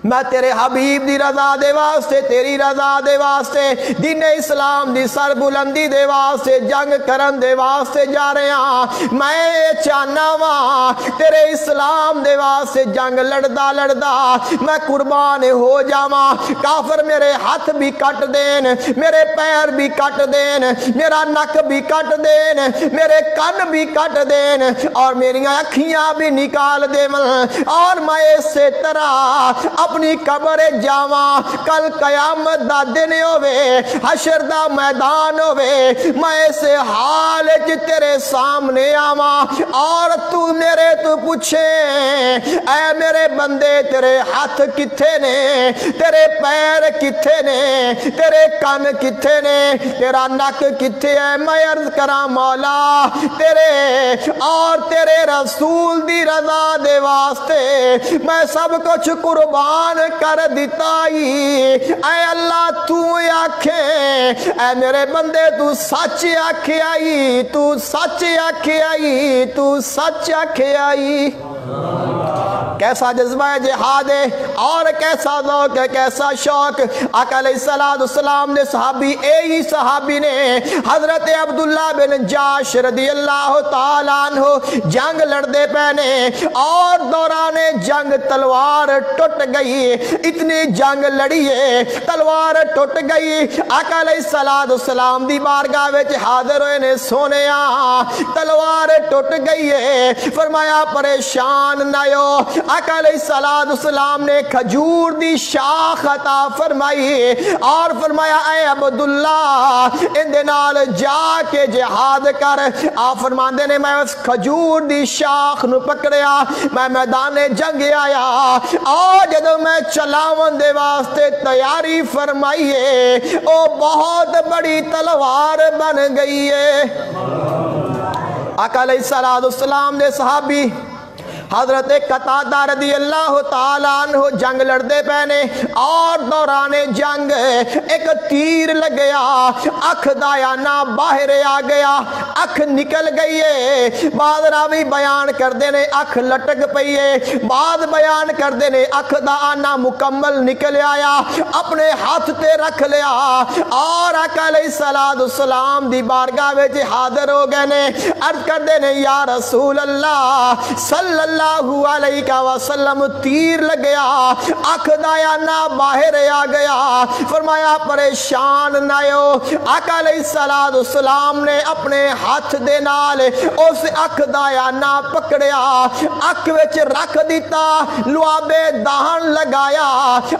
میں تیرے حبیب دی رضا دے واسطے, تیری رضا دے واسطے, دین اسلام دی سر بلندی دے واسطے, جنگ کرن دے واسطے جا رہے ہیں. میں چاہنا وا تیرے اسلام دے واسطے جنگ لڑدا لڑدا میں قربان ہو جاواں. کافر میرے ہاتھ بھی کٹ دین, میرے پیر بھی کٹ دین, میرا نک بھی کٹ دین, میرے کن بھی کٹ دین اور میری اکھیاں بھی نکال دین اور میں اسی طرح اپنی قبر جاواں. کل قیامت دا دن ہوئے, حشر دا میدان ہوئے, میں اس حال تیرے سامنے آواں اور تو میرے تو پوچھے اے میرے بندے تیرے ہاتھ کتھے نے, تیرے پیر کتھے نے, تیرے کن کتھے نے, تیرا نک کتھے ہے. میں عرض کراں مولا تیرے اور تیرے رسول دی رضا دے واسطے میں سب کچھ قربان قربان کر دیتائی اے اللہ تو آکھے اے میرے بندے تو سچ آکھے آئی تو سچ آکھے آئی تو سچ آکھے آئی کیسا جذبہ جہاد ہے اور کیسا ذوق ہے کیسا شوق آقا علیہ السلام نے صحابی نے حضرت عبداللہ بن جاش رضی اللہ تعالیٰ عنہ جنگ لڑتے پہنے اور دوران جنگ تلوار ٹوٹ گئی اتنی جنگ لڑیے تلوار ٹوٹ گئی آقا علیہ السلام دی بارگاہ وچ حاضر ہوئے نے سونے تلوار ٹوٹ گئی ہے فرمایا پریشان نہ ہو آقا علیہ السلام نے کھجور دی شاخ عطا فرمائی اور فرمایا اے عبداللہ اندے نال جا کے جہاد کر آپ فرماندے نے میں اس کھجور دی شاخ نو پکڑیا میں میدان جنگ آیا اور جدو میں چلاون دے واسطے تیاری فرمائیے او بہت بڑی تلوار بن گئی ہے آقا علیہ السلام نے صحابی حضرت قتادہ رضی اللہ تعالیٰ عنہ جنگ لڑتے پہنے اور دوران جنگ ایک تیر لگ گیا اکھ دایانہ باہر آ گیا اکھ نکل گئی ہے بعض راوی بیان کر دینے اکھ لٹک پئی ہے بعض بیان کر دینے اکھ دایانہ مکمل نکل آیا اپنے ہاتھ تے رکھ لیا اور آقا علیہ السلام دی بارگاہ وچ حاضر ہو گئے نے عرض کر دینے یا رسول اللہ صلی اللہ علیہ وسلم تیر لگیا اکھ دایانہ باہر آ گیا فرمایا پریشان نہ ہو آقا علیہ السلام نے اپنے ہاتھ دے نال اس اکھ دایانہ پکڑیا اکھ وچ رکھ دیتا لوابے دہن لگایا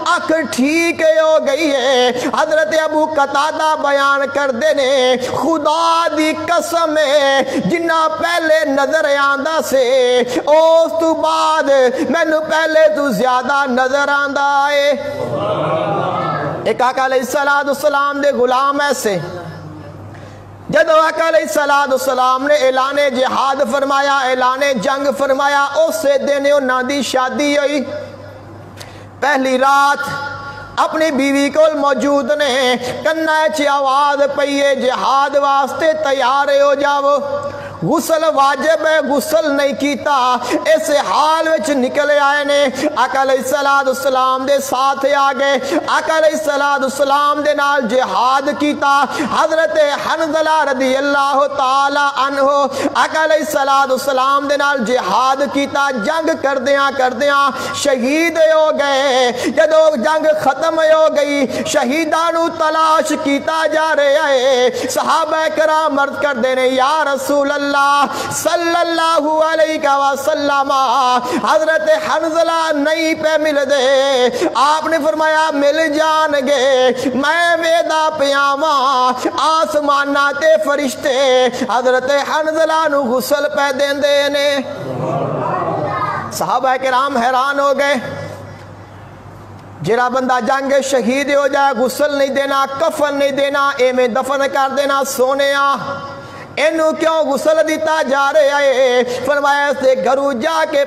اکھ ٹھیک ہو گئی ہے حضرت ابو قتادہ بیان کر دینے خدا دی قسم ہے جنہ پہلے نظر آندہ سے اس تو بعد میں نے پہلے تو زیادہ نظر آندہ آئے ایک آقا علیہ السلام دے غلام ایسے جدو آقا علیہ السلام نے اعلان جہاد فرمایا اعلان جنگ فرمایا اس سے دینے انہاں دی شادی ہوئی پہلی رات اپنی بیوی کو موجود نے کنہ چی آواز پئیے جہاد واسطے تیار ہو جاؤ غسل واجب ہے غسل نہیں کیتا اس حال وچ نکل آئے نے آقا علیہ السلام دے ساتھ آگئے آقا علیہ السلام دے نال جہاد کیتا حضرت حنظلہ رضی اللہ تعالی عنہ آقا علیہ السلام دے نال جہاد کیتا جنگ کردیاں شہید ہو گئے جدو جنگ ختم ہو گئی شہیدانو تلاش کیتا جا رہے ہیں صحابہ کرام عرض کر دینے یا رسول اللہ صلی اللہ علیہ وسلم حضرت حنظلہ نہیں پہ مل دے آپ نے فرمایا مل جان گے میں ویدہ پیاما آسمانہ تے فرشتے حضرت حنظلہ نو غسل پہ دین دینے صحابہ کرام حیران ہو گئے جڑا بندہ جنگ شہید ہو جائے غسل نہیں دینا کفن نہیں دینا اے میں دفن کر دینا سونیا انہوں کیوں غسل دیتا جا رہے آئے فرمایا سے گھرو جا کے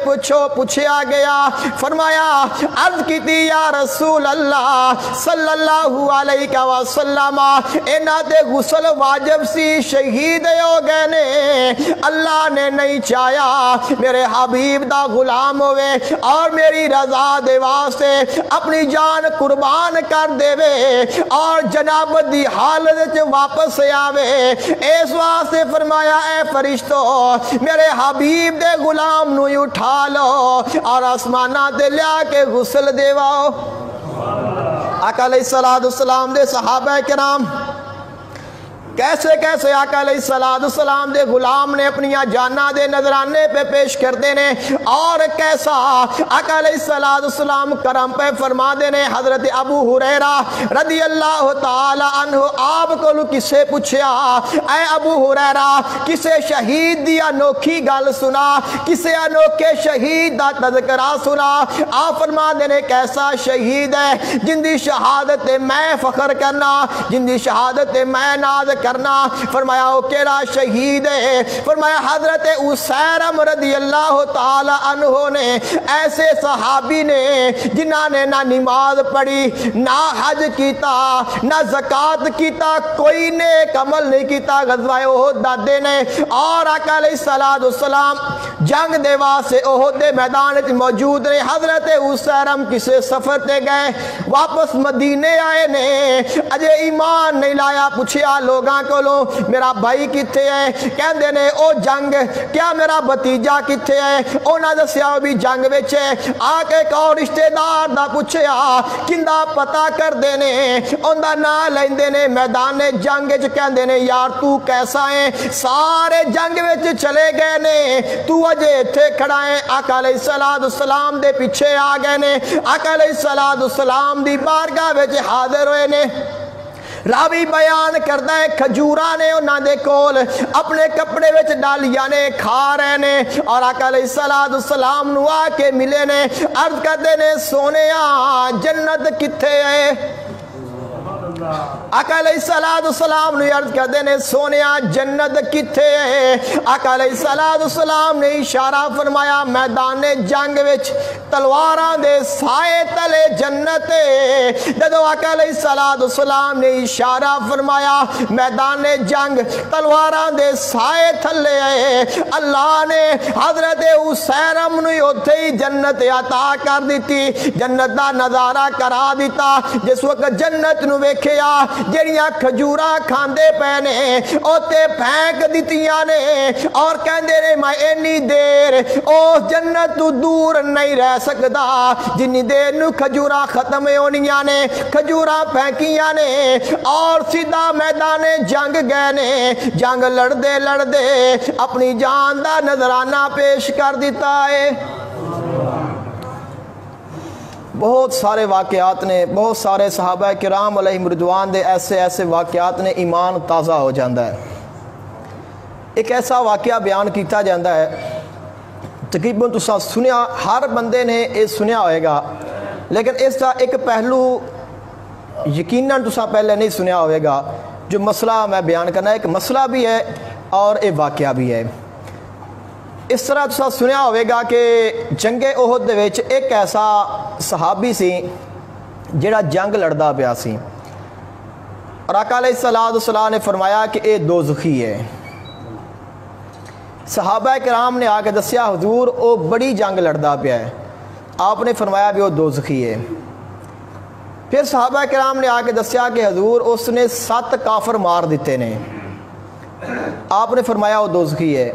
پوچھیا گیا فرمایا عرض کی تھی یا رسول اللہ صلی اللہ علیہ وسلم انہاں تے غسل واجب سی شہید ہو گئے نے اللہ نے نہیں چاہیا میرے حبیب دا غلام ہوئے اور میری رضا دے واسطے اپنی جان قربان کر دے وے اور جنابت دی حالت واپس آوے اس واسطے فرمایا اے فرشتو میرے حبیب دے غلام نو اٹھا لو اور آسمانہ دے لیا کے غسل دیواؤ آقا علیہ السلام دے صحابہ کرام کیسے کیسے آقا علیہ السلام دے غلام نے اپنی جانہ دے نظرانے پہ پیش کر دینے اور کیسا آقا علیہ السلام کرم پہ فرما دینے حضرت ابو ہریرہ رضی اللہ تعالی عنہ آپ کو کسے پوچھیا اے ابو ہریرہ کسے شہید دی انوکھی گل سنا کسے انوکھے شہید دا تذکرہ سنا آپ فرما دینے کیسا شہید ہے جن دی شہادت میں فخر کرنا جن دی شہادت میں ناز کرنا. فرمایا وہ کیڑا شہید ہے؟ فرمایا حضرت اسیرم رضی اللہ تعالی عنہ نے. ایسے صحابی نے جنہاں نے نہ نماز پڑھی, نہ حج کیتا, نہ زکات کیتا, کوئی نیک عمل نہیں کیتا غزوہ احد دادے نے. اور آقا علیہ السلام جنگ دے واسطے احد دے میدان وچ موجود نے. حضرت اسیرم کسے سفر تے گئے, واپس مدینے آئے نے, اجے ایمان نہیں لایا. پوچھیا لوگاں کولوں میرا بھائی کتھے ہے؟ کہندے نے او جنگ. کیا میرا بھتیجا کتھے ہے؟ انہاں دسیا بھی جنگ وچ ہے. آ کے ایک اور رشتہ دار دا پوچھیا کیندا پتہ کردے نے, اوندا نام لیندے نے میدان جنگ وچ. کہندے نے یار تو کیسا ہے؟ سارے جنگ وچ چلے گئے نے, تو اجے ایتھے کھڑا ہے. آقا علیہ السلام دے پیچھے آ گئے نے. آقا علیہ السلام دی بارگاہ وچ حاضر ہوئے نے. راوی بیان کردا ہے کھجوراں نے انہاں دے کول اپنے کپڑے وچ ڈالیاں نے, کھا رہے نے. اور آقا علیہ السلام نو آ کے ملے نے, عرض کردے نے سونیا جنت کتھے ہے؟ آقا علیہ السلام نے عرض کردے نے سونیا جنت کتھے ہے؟ آقا علیہ السلام نے اشارہ فرمایا میدان جنگ وچ تلواراں دے سائے تلے جنت ہے. جدو آقا علیہ السلام نے اشارہ فرمایا میدان جنگ تلواراں دے سائے تھلے ہے, اللہ نے حضرت اسیرم نو اوتھے ہی جنت عطا کر دیتی, جنت دا نظارہ کرا دیتا. جس وقت جنت نو ویکھیا جڑیاں کھجوراں کھاندے پے نے اوتے پھینک دتیاں نے, اور کہندے نے میں اینی دیر اس جنت تو دور نہیں رہ سکدا جنی دیر نو کھجوراں ختم ہونیاں نے. کھجوراں پھینکیاں نے اور سیدھا میدان جنگ گئے نے. جنگ لڑدے لڑدے اپنی جان دا نذرانہ پیش کر دیتا ہے. بہت سارے واقعات نے, بہت سارے صحابہ کرام علیہم رضوان دے ایسے واقعات نے ایمان تازہ ہو جاندہ ہے. ایک ایسا واقعہ بیان کیتا جاندہ ہے, تقریباً تسا سنیا, ہر بندے نے یہ سنیا ہوئے گا, لیکن اس کا ایک پہلو یقیناً تسا پہلے نہیں سنیا ہوئے گا. جو مسئلہ میں بیان کرنا ہے ایک مسئلہ بھی ہے اور ایک واقعہ بھی ہے. اس طرح تسا سنیا ہوئے گا کہ جنگ احد دے وچ ایک ایسا صحابی سی جڑا جنگ لڑدا پیا سی, اور آقا علیہ السلام نے فرمایا کہ اے دوزخی ہے. صحابہ کرام نے آ کے دسیا حضور او بڑی جنگ لڑدا پیا ہے. آپ نے فرمایا بھی وہ دوزخی ہے. پھر صحابہ کرام نے آ کے دسیا کہ حضور اس نے 7 کافر مار دیتے نے. آپ نے فرمایا وہ دوزخی ہے.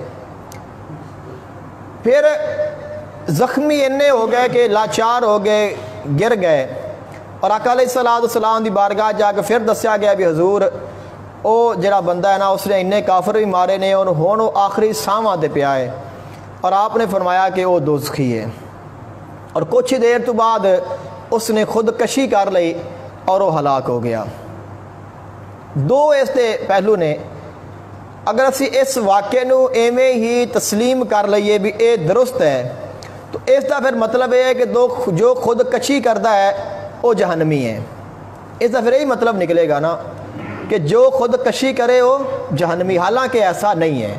پھر زخمی اننے ہو گئے کہ لاچار ہو گئے, گر گئے, اور آقا علیہ السلام دی بارگاہ جا کے پھر دسیا گیا بھی حضور او جڑا بندہ ہے نا اس نے اننے کافر بھی مارے نے اور ہون وہ آخری ساواں دے پیا ہے. اور آپ نے فرمایا کہ وہ دوزخی ہے. اور کچھ دیر تو بعد اس نے خودکشی کر لی اور وہ ہلاک ہو گیا. دو اس دے پہلو نے. اگر اسی اس واقعے نو ایویں ہی تسلیم کر لئیے بھی اے درست ہے تو اس دا پھر مطلب یہ ہے کہ جو خودکشی کرتا ہے وہ جہنمی ہے. اس دا پھر یہی مطلب نکلے گا نا کہ جو خودکشی کرے وہ جہنمی. حالانکہ ایسا نہیں ہے.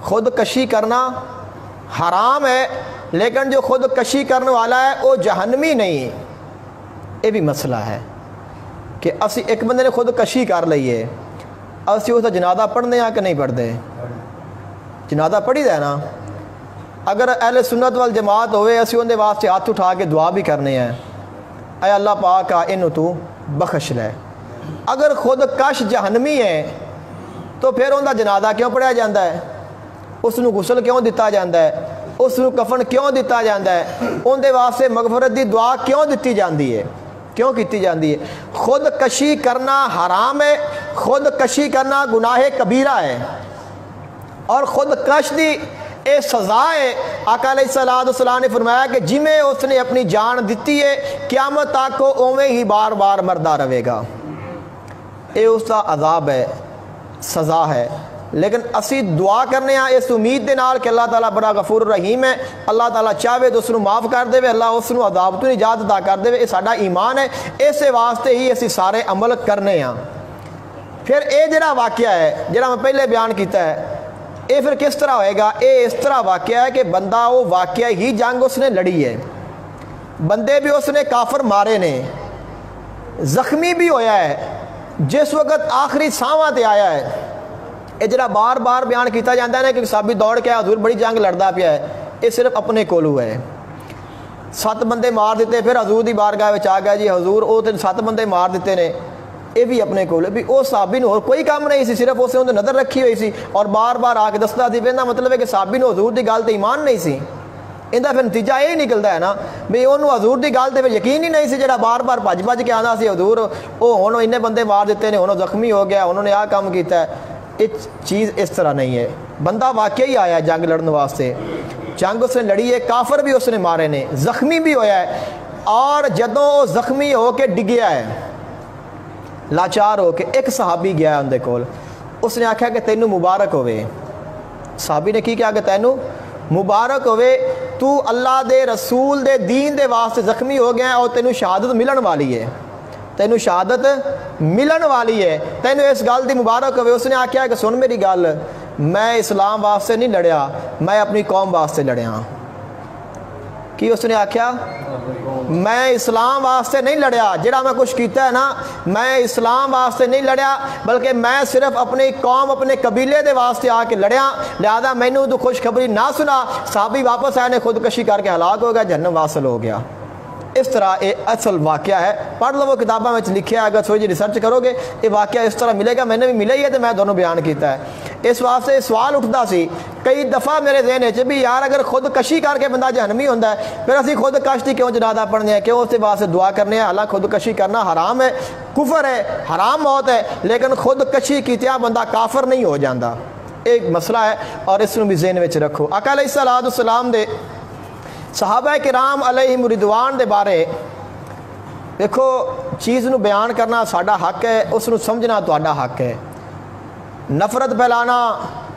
خودکشی کرنا حرام ہے, لیکن جو خودکشی کرنے والا ہے وہ جہنمی نہیں. یہ بھی مسئلہ ہے کہ اسی ایک بندے نے خودکشی کر لئیے, اسی اس کا جنازہ پڑھنے ہیں کہ نہیں پڑھتے؟ جنازہ پڑھی دے نا. اگر اہل سنت والجماعت ہوئے اسی ان دے واسطے ہاتھ اٹھا کے دعا بھی کرنے ہیں, اے اللہ پاک انہوں تو بخش لے. اگر خودکش جہنمی ہے تو پھر ان کا جنازہ کیوں پڑھیا جاندہ ہے؟ اس نو غسل کیوں دیتا جاندہ ہے؟ اس نو کفن کیوں دیتا جاندہ ہے؟ ان دے واسطے مغفرت دی دعا کیوں دیتی جاندی ہے؟ کیوں کیتی جاندی ہے؟ خودکشی کرنا حرام ہے, خودکشی کرنا گناہ کبیرہ ہے, اور خودکش دی اے سزا ہے. آقا علیہ السلام نے فرمایا کہ جمیں اس نے اپنی جان دیتی ہے قیامت تک کو اویں ہی بار بار مردہ رہے گا. اے اس کا عذاب ہے, سزا ہے. لیکن اسی دعا کرنے ہیں اس امید دے نال کہ اللہ تعالیٰ بڑا غفور الرحیم ہے, اللہ تعالیٰ چاہے تو اس کو معاف کر دے, اللہ اس کو عذاب تو نجات عطا کر دے. یہ ساڈا ایمان ہے, اس واسطے ہی اسی سارے عمل کرنے ہیں. پھر یہ جڑا واقعہ ہے جڑا میں پہلے بیان کیتا ہے یہ پھر کس طرح ہوئے گا؟ یہ اس طرح واقعہ ہے کہ بندہ وہ واقعہ ہی جنگ اس نے لڑی ہے، بندے بھی اس نے کافر مارے نے، زخمی بھی ہویا ہے، جس وقت آخری ساواں تے آیا ہے یہ جڑا بار بار بیان کیتا جاتا ہے نا کہ صحابی دوڑ کے حضور بڑی جنگ لڑدا پیا ہے، یہ صرف اپنے کولو ہے۔ 7 بندے مار دیتے، پھر حضور دی بارگاہ وچ آ گیا جی حضور وہ تے 7 بندے مار دیتے نے، یہ بھی اپنے کول بھی وہ صحابی نو کوئی کام نہیں سی، صرف اس نے نظر رکھی ہوئی سی اور بار بار آ کے دستا سی۔ پہلا مطلب ہے کہ صحابی نو حضور دی گل تے ایمان نہیں سی، اندا پھر نتیجہ یہ نکلدا ہے نا بھی انہوں حضور دی گل تے پھر یقین ہی نہیں سی، جڑا بار بار بھج کے آندا سی حضور وہ ہن انہیں بندے مار دیتے نے، انہوں زخمی ہو گیا، انہوں نے آ کام کیتا ہے۔ یہ چیز اس طرح نہیں ہے، بندہ واقعی آیا ہے جنگ لڑنے واسطے، جنگ اس نے لڑی ہے، کافر بھی اس نے مارے نے، زخمی بھی ہویا ہے، اور جدوں وہ زخمی ہو کے ڈگیا ہے لاچار ہو کے، ایک صحابی گیا ہے اندے کول، اس نے آکھا کہ تینوں مبارک ہوئے۔ صحابی نے کی کہا کہ تینوں مبارک ہوئے، تو اللہ دے رسول دے دین دے واسطے زخمی ہو گیا ہے اور تینوں شہادت ملن والی ہے، تینوں شہادت ملن والی ہے، تینوں اس گل دی مبارک ہوئے۔ اس نے آکھا کہ سن میری گل، میں اسلام واسطے نہیں لڑیا، میں اپنی قوم واسطے لڑیا۔ کی اس نے آکھیا؟ میں اسلام واسطے نہیں لڑیا، جڑا میں کچھ کیتا ہے نا میں اسلام واسطے نہیں لڑیا، بلکہ میں صرف اپنی قوم اپنے قبیلے دے واسطے آ کے لڑیا، لہذا مینوں تو خوشخبری نہ سنا۔ صحابی واپس آئے نے خودکشی کر کے ہلاک ہو گیا، جہنم واصل ہو گیا۔ اس طرح یہ اصل واقعہ ہے، پڑھ لو وہ کتابوں میں لکھیا ہے، اگر تھوڑی جی ریسرچ کرو گے یہ واقعہ اس طرح ملے گا، میں نے بھی ملے ہی ہے تو میں دونوں بیان کیتا ہے۔ اس واسطے سوال اٹھتا سی کئی دفعہ میرے ذہن ہے بھی یار اگر خودکشی کر کے بندہ جہنمی ہوتا ہے پھر اسی خودکشی کیوں جنازہ پڑھنے ہیں، کیوں اس کے واسطے دعا کرنے ہیں؟ حالانکہ خودکشی کرنا حرام ہے، کفر ہے، حرام موت ہے، لیکن خودکشی کیتیا بندہ کافر نہیں ہو جاتا، ایک مسئلہ ہے، اور اس کو بھی ذہن میں رکھو۔ آقا علیہ الصلوۃ والسلام دے صحابہ کرام علیہم رضوان دے بارے دیکھو چیز نو بیان کرنا ساڈا حق ہے، اس نو سمجھنا تہاڈا حق ہے۔ نفرت پھیلانا،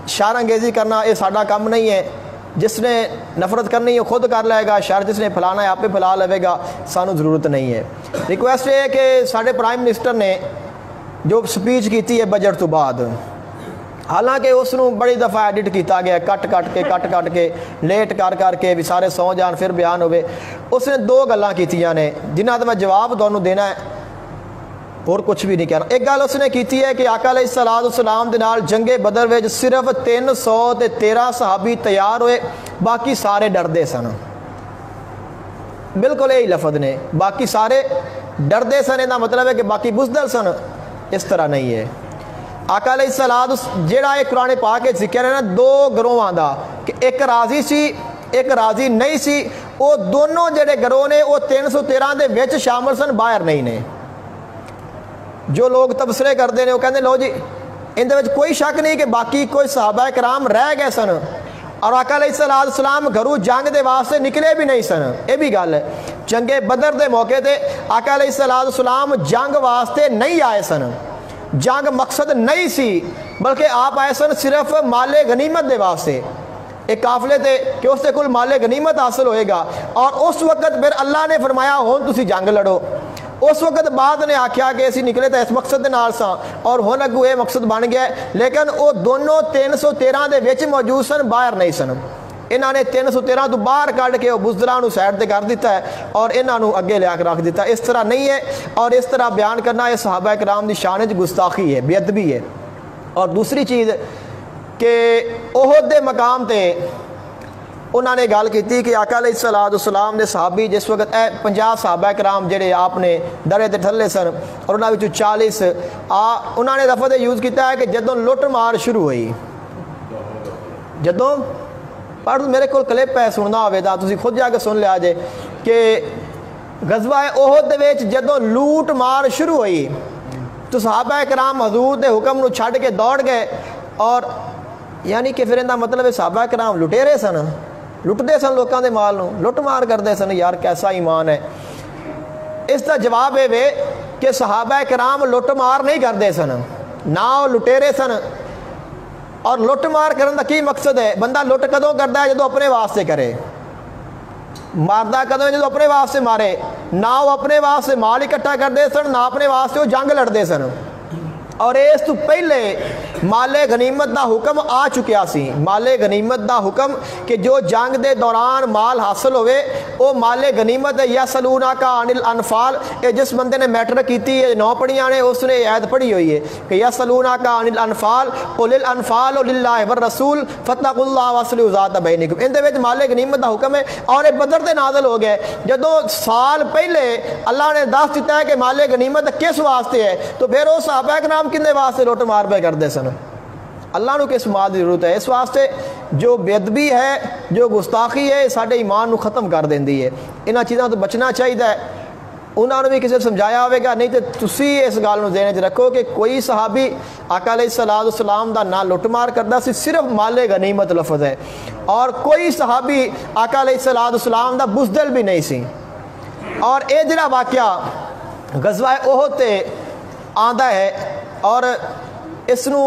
شر انگیزی کرنا یہ ساڈا کام نہیں ہے، جس نے نفرت کرنی ہے خود کر لے گا، شر جس نے پھیلانا ہے آپ ہی پھیلا لے گا، سانو ضرورت نہیں ہے۔ ریکویسٹ یہ ہے کہ ساڈے پرائم منسٹر نے جو سپیچ کیتی ہے بجٹ تو بعد، حالانکہ اس نو بڑی دفعہ ایڈٹ کیتا گیا کٹ کے لیٹ کر کے بھی سارے سو جان پھر بیان ہوئے، اس نے 2 گلاں کیتیاں نے جنہاں دا میں جواب دونوں دینا ہے اور کچھ بھی نہیں کہنا۔ ایک گل اس نے کیتی ہے کہ آقا علیہ الصلوۃ والسلام دے نال جنگ بدر وچ صرف 313 صحابی تیار ہوئے، باقی سارے ڈردے سن، بالکل یہی لفظ نے، باقی سارے ڈردے سن، دا مطلب ہے کہ باقی بزدل سن، اس طرح نہیں ہے۔ آقا علیہ السلام جیڑا ایک قرآن پاک کے ذکر ہے نا 2 گروہاں دا کہ ایک راضی سی ایک راضی نہیں سی، وہ دونوں جڑے گروہ نے وہ 313 دے وچ شامل سن، باہر نہیں نے۔ جو لوگ تبصرے کرتے ہیں وہ کہتے ہیں لو جی اندر وچ کوئی شک نہیں کہ باقی کوئی صحابہ کرام رہ گئے سن، اور آقا علیہ السلام گھروں جنگ دے واسطے نکلے بھی نہیں سن، یہ بھی گل ہے۔ جنگ بدر دے موقع تے آقا علیہ السلام جنگ واسطے نہیں آئے سن، جنگ مقصد نہیں سی، بلکہ آپ آئے سن صرف مال غنیمت دے واسطے، ایک قافلے تے کہ اس سے کل مال غنیمت حاصل ہوئے گا، اور اس وقت پھر اللہ نے فرمایا ہون تسی جنگ لڑو۔ اس وقت بعد نے آکھیا کہ اسی نکلے تھے اس مقصد دے نال ساں، اور ہن اگوں یہ مقصد بن گیا ہے، لیکن وہ دونوں 313 دے وچ موجود سن، باہر نہیں سن۔ انہوں نے 313 تو باہر کٹ کے وہ بزدلاں سائڈ تے کر دیتا ہے اور انہوں اگے لیا کے رکھ دیتا ہے، اس طرح نہیں ہے، اور اس طرح بیان کرنا یہ صحابہ کرام دی شان وچ گستاخی ہے، بے ادبی ہے۔ اور دوسری چیز کہ احد دے مقام تے انہوں نے گل کی کہ آقا علیہ السلام دے صحابی جس وقت 50 صحابہ کرام جڑے آپ نے درے تے تھلے سن، اور انہوں نے 40 انہوں نے لفظ یوز کیتا ہے کہ جدوں لٹ مار شروع ہوئی، جدوں پڑھ میرے کو کلپ ہے سننا ہوئے دا تسی خود جا کے سن لیا جے کہ غزوہ احد دے وچ جدوں لوٹ مار شروع ہوئی تو صحابہ کرام حضور دے حکم نو چھڈ کے دوڑ گئے، اور یعنی کہ پھر اندا مطلب ہے صحابہ کرام لٹیرے سن، لٹدے سن لوکاں دے مال نو، لٹ مار کردے سن۔ یار کیسا ایمان ہے۔ اس دا جواب ہے وے کہ صحابہ کرام لٹ مار نہیں کردے سن، نہ وہ لٹیرے سن، اور لٹ مار کرن دا کی مقصد ہے؟ بندہ لٹ کدوں کردا ہے؟ جدوں اپنے واسطے کرے، ماردا کدوں ہے؟ جدوں اپنے واسطے مارے، نہ وہ اپنے واسطے مال اکٹھا کرتے سن، نہ اپنے واسطے وہ جنگ لڑتے سن۔ اور اس تو پہلے مال غنیمت دا حکم آ چکیا سی. مال غنیمت دا حکم کہ جو جنگ دے دوران مال حاصل ہوئے وہ مال غنیمت ہے. یسألونک عن الانفال, یہ جس بندے نے میٹر کیتی ہے 9 پڑھیاں نے اس نے آیت پڑھی ہوئی ہے کہ یسألونک عن الانفال قل الانفال للہ والرسول فاتقوا اللہ واصلحوا ذات بینکم. ان دے وچ مال غنیمت دا حکم ہے اور یہ بدر تے نازل ہو گیا. جدوں سال پہلے اللہ نے دس دیتا ہے کہ مال غنیمت کس واسطے ہے, تو پھر وہ صحابہ کرام کنے واسطے لوٹ مار پہ کرتے سن. اللہ نو کس مال کی ضرورت ہے؟ اس واسطے جو بے ادبی ہے, جو گستاخی ہے, سارے ایمان نو ختم کر دیندی ہے. انہاں چیزاں تو بچنا چاہیے. انہوں نے بھی کسی سمجھایا ہوئے گا, نہیں تو تسی اس گل نو ذہن چ رکھو کہ کوئی صحابی آقا علیہ الصلوۃ والسلام دا نہ لٹ مار کردا سی, صرف مال غنیمت لفظ ہے. اور کوئی صحابی آقا علیہ الصلوۃ والسلام دا بزدل بھی نہیں سی. اور اے جڑا واقعہ غزوہ احد تے آندا ہے اور اس نو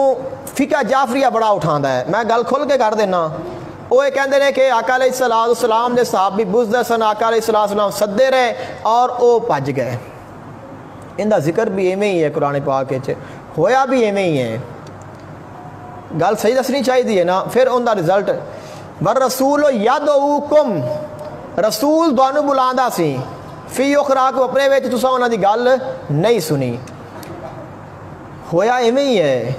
فقہ جعفریہ بڑا اٹھاندا ہے. میں گل کھل کے کر دینا. وہ یہ کہندے نے کہ آقا علیہ الصلوۃ والسلام دے صحابی بزدل سن, آقا علیہ الصلوۃ والسلام سدے رہے اور وہ بھج گئے. ان دا ذکر بھی ایویں ہی ہے قرآن پاک وچ, ہویا بھی ایویں ہی ہے. گل صحیح دسنی چاہیے نا. پھر ان دا رزلٹ والرسول یدعوکم, رسول تانوں بلاندا سی فی اخراکم, اپنے وچ تساں انہاں دی گل نہیں سنی. ہویا ایویں ہی ہے.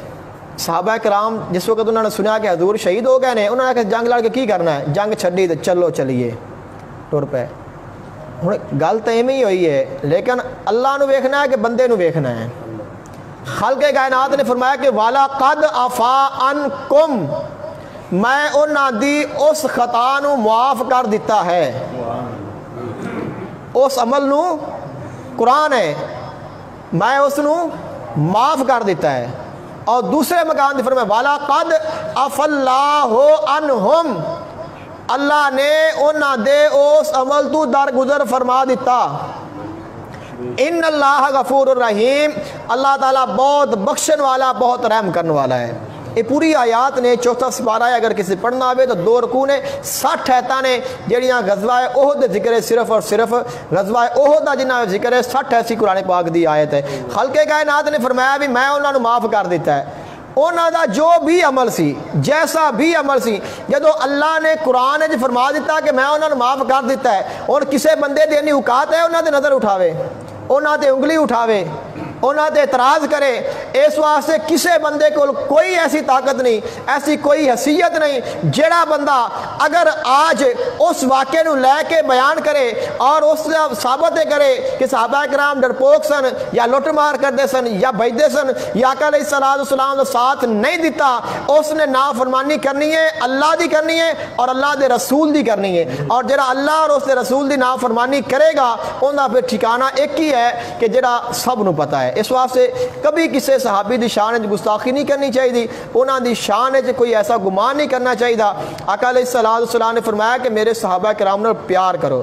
صحابہ کرام جس وقت انہوں نے سنیا کہ حضور شہید ہو گئے نے, انہوں نے کہا جنگ لڑ کے کی کرنا ہے, جنگ چھڈی تو چلو چلیے ٹر پے. ہن گل تو ایویں ہی ہوئی ہے, لیکن اللہ نو ویکھنا ہے کہ بندے نو ویکھنا ہے. خالق کائنات نے فرمایا کہ والا قد عفا عنکم, میں انہاں دی اس خطا نو معاف کر دیتا ہے. اس عمل نو قرآن ہے, میں اس نو معاف کر دیتا ہے. اور دوسرے مقام پر فرمایا والا قد عفا اللہ عنہم, اللہ نے انہاں دے اس عمل تو درگزر فرما دیتا. ان اللہ غفور الرحیم, اللہ تعالیٰ بہت بخشن والا, بہت رحم کرنے والا ہے. یہ پوری آیات نے 4 سپارہ ہے, اگر کسی پڑھنا ہوئے تو 2 رکوع نے 60 آیتاں نے جہڑیاں غزوہ احد دے ذکر ہے, صرف اور صرف غزوہ احد دا جنہاں ذکر ہے 60 ایسی قرآن پاک دی آیت ہے. خالق کائنات نے فرمایا بھی میں انہاں نو معاف کر دیتا ہے. انہاں دا جو بھی عمل سی, جیسا بھی عمل سی, جدو اللہ نے قرآن وچ فرما دیتا کہ میں انہاں نو معاف کر دیتا ہے, اور کسے بندے دی انہی اوقات ہے انہاں دے نظر اٹھاوے, انہاں تے انگلی اٹھاوے, انہاں تے اعتراض کرے. اس واسطے کسے بندے کو کوئی ایسی طاقت نہیں, ایسی کوئی حیثیت نہیں جڑا بندہ اگر آج اس واقعے نو لے کے بیان کرے اور اس ثابت کرے کہ صحابہ کرام ڈرپوک سن یا لٹ مار کرتے سن یا بھجدے سن یا آقا علیہ الصلوۃ والسلام کا ساتھ نہیں دیتا, اس نے نافرمانی کرنی ہے, اللہ دی کرنی ہے اور اللہ دے رسول دی کرنی ہے. اور جڑا اللہ اور اس دے رسول دی نافرمانی کرے گا انہاں پھر ٹھکانہ ایک ہی ہے کہ جڑا سب نو پتہ ہے. اس واسطے کبھی کسی صحابی دی شان وچ گستاخی نہیں کرنی چاہیے, انہاں دی شان وچ کوئی ایسا گمان نہیں کرنا چاہیے. آقا علیہ الصلوۃ والسلام نے فرمایا کہ میرے صحابہ کرام نال پیار کرو,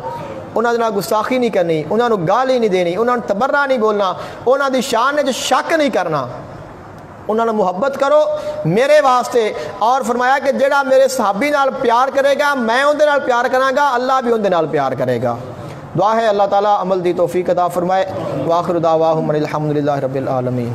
انہاں دے نال گستاخی نہیں کرنی, انہاں نو گالی نہیں دینی, انہاں نو تبرہ نہیں بولنا, انہاں دی شان وچ شک نہیں کرنا, انہاں نے محبت کرو میرے واسطے. اور فرمایا کہ جڑا میرے صحابی نال پیار کرے گا میں اون دے نال پیار کراں گا, اللہ بھی اون دے نال پیار کرے گا. دعا ہے اللہ تعالیٰ عمل دی توفیق عطا فرمائے. وآخر دعواہم الحمدللہ رب العالمین.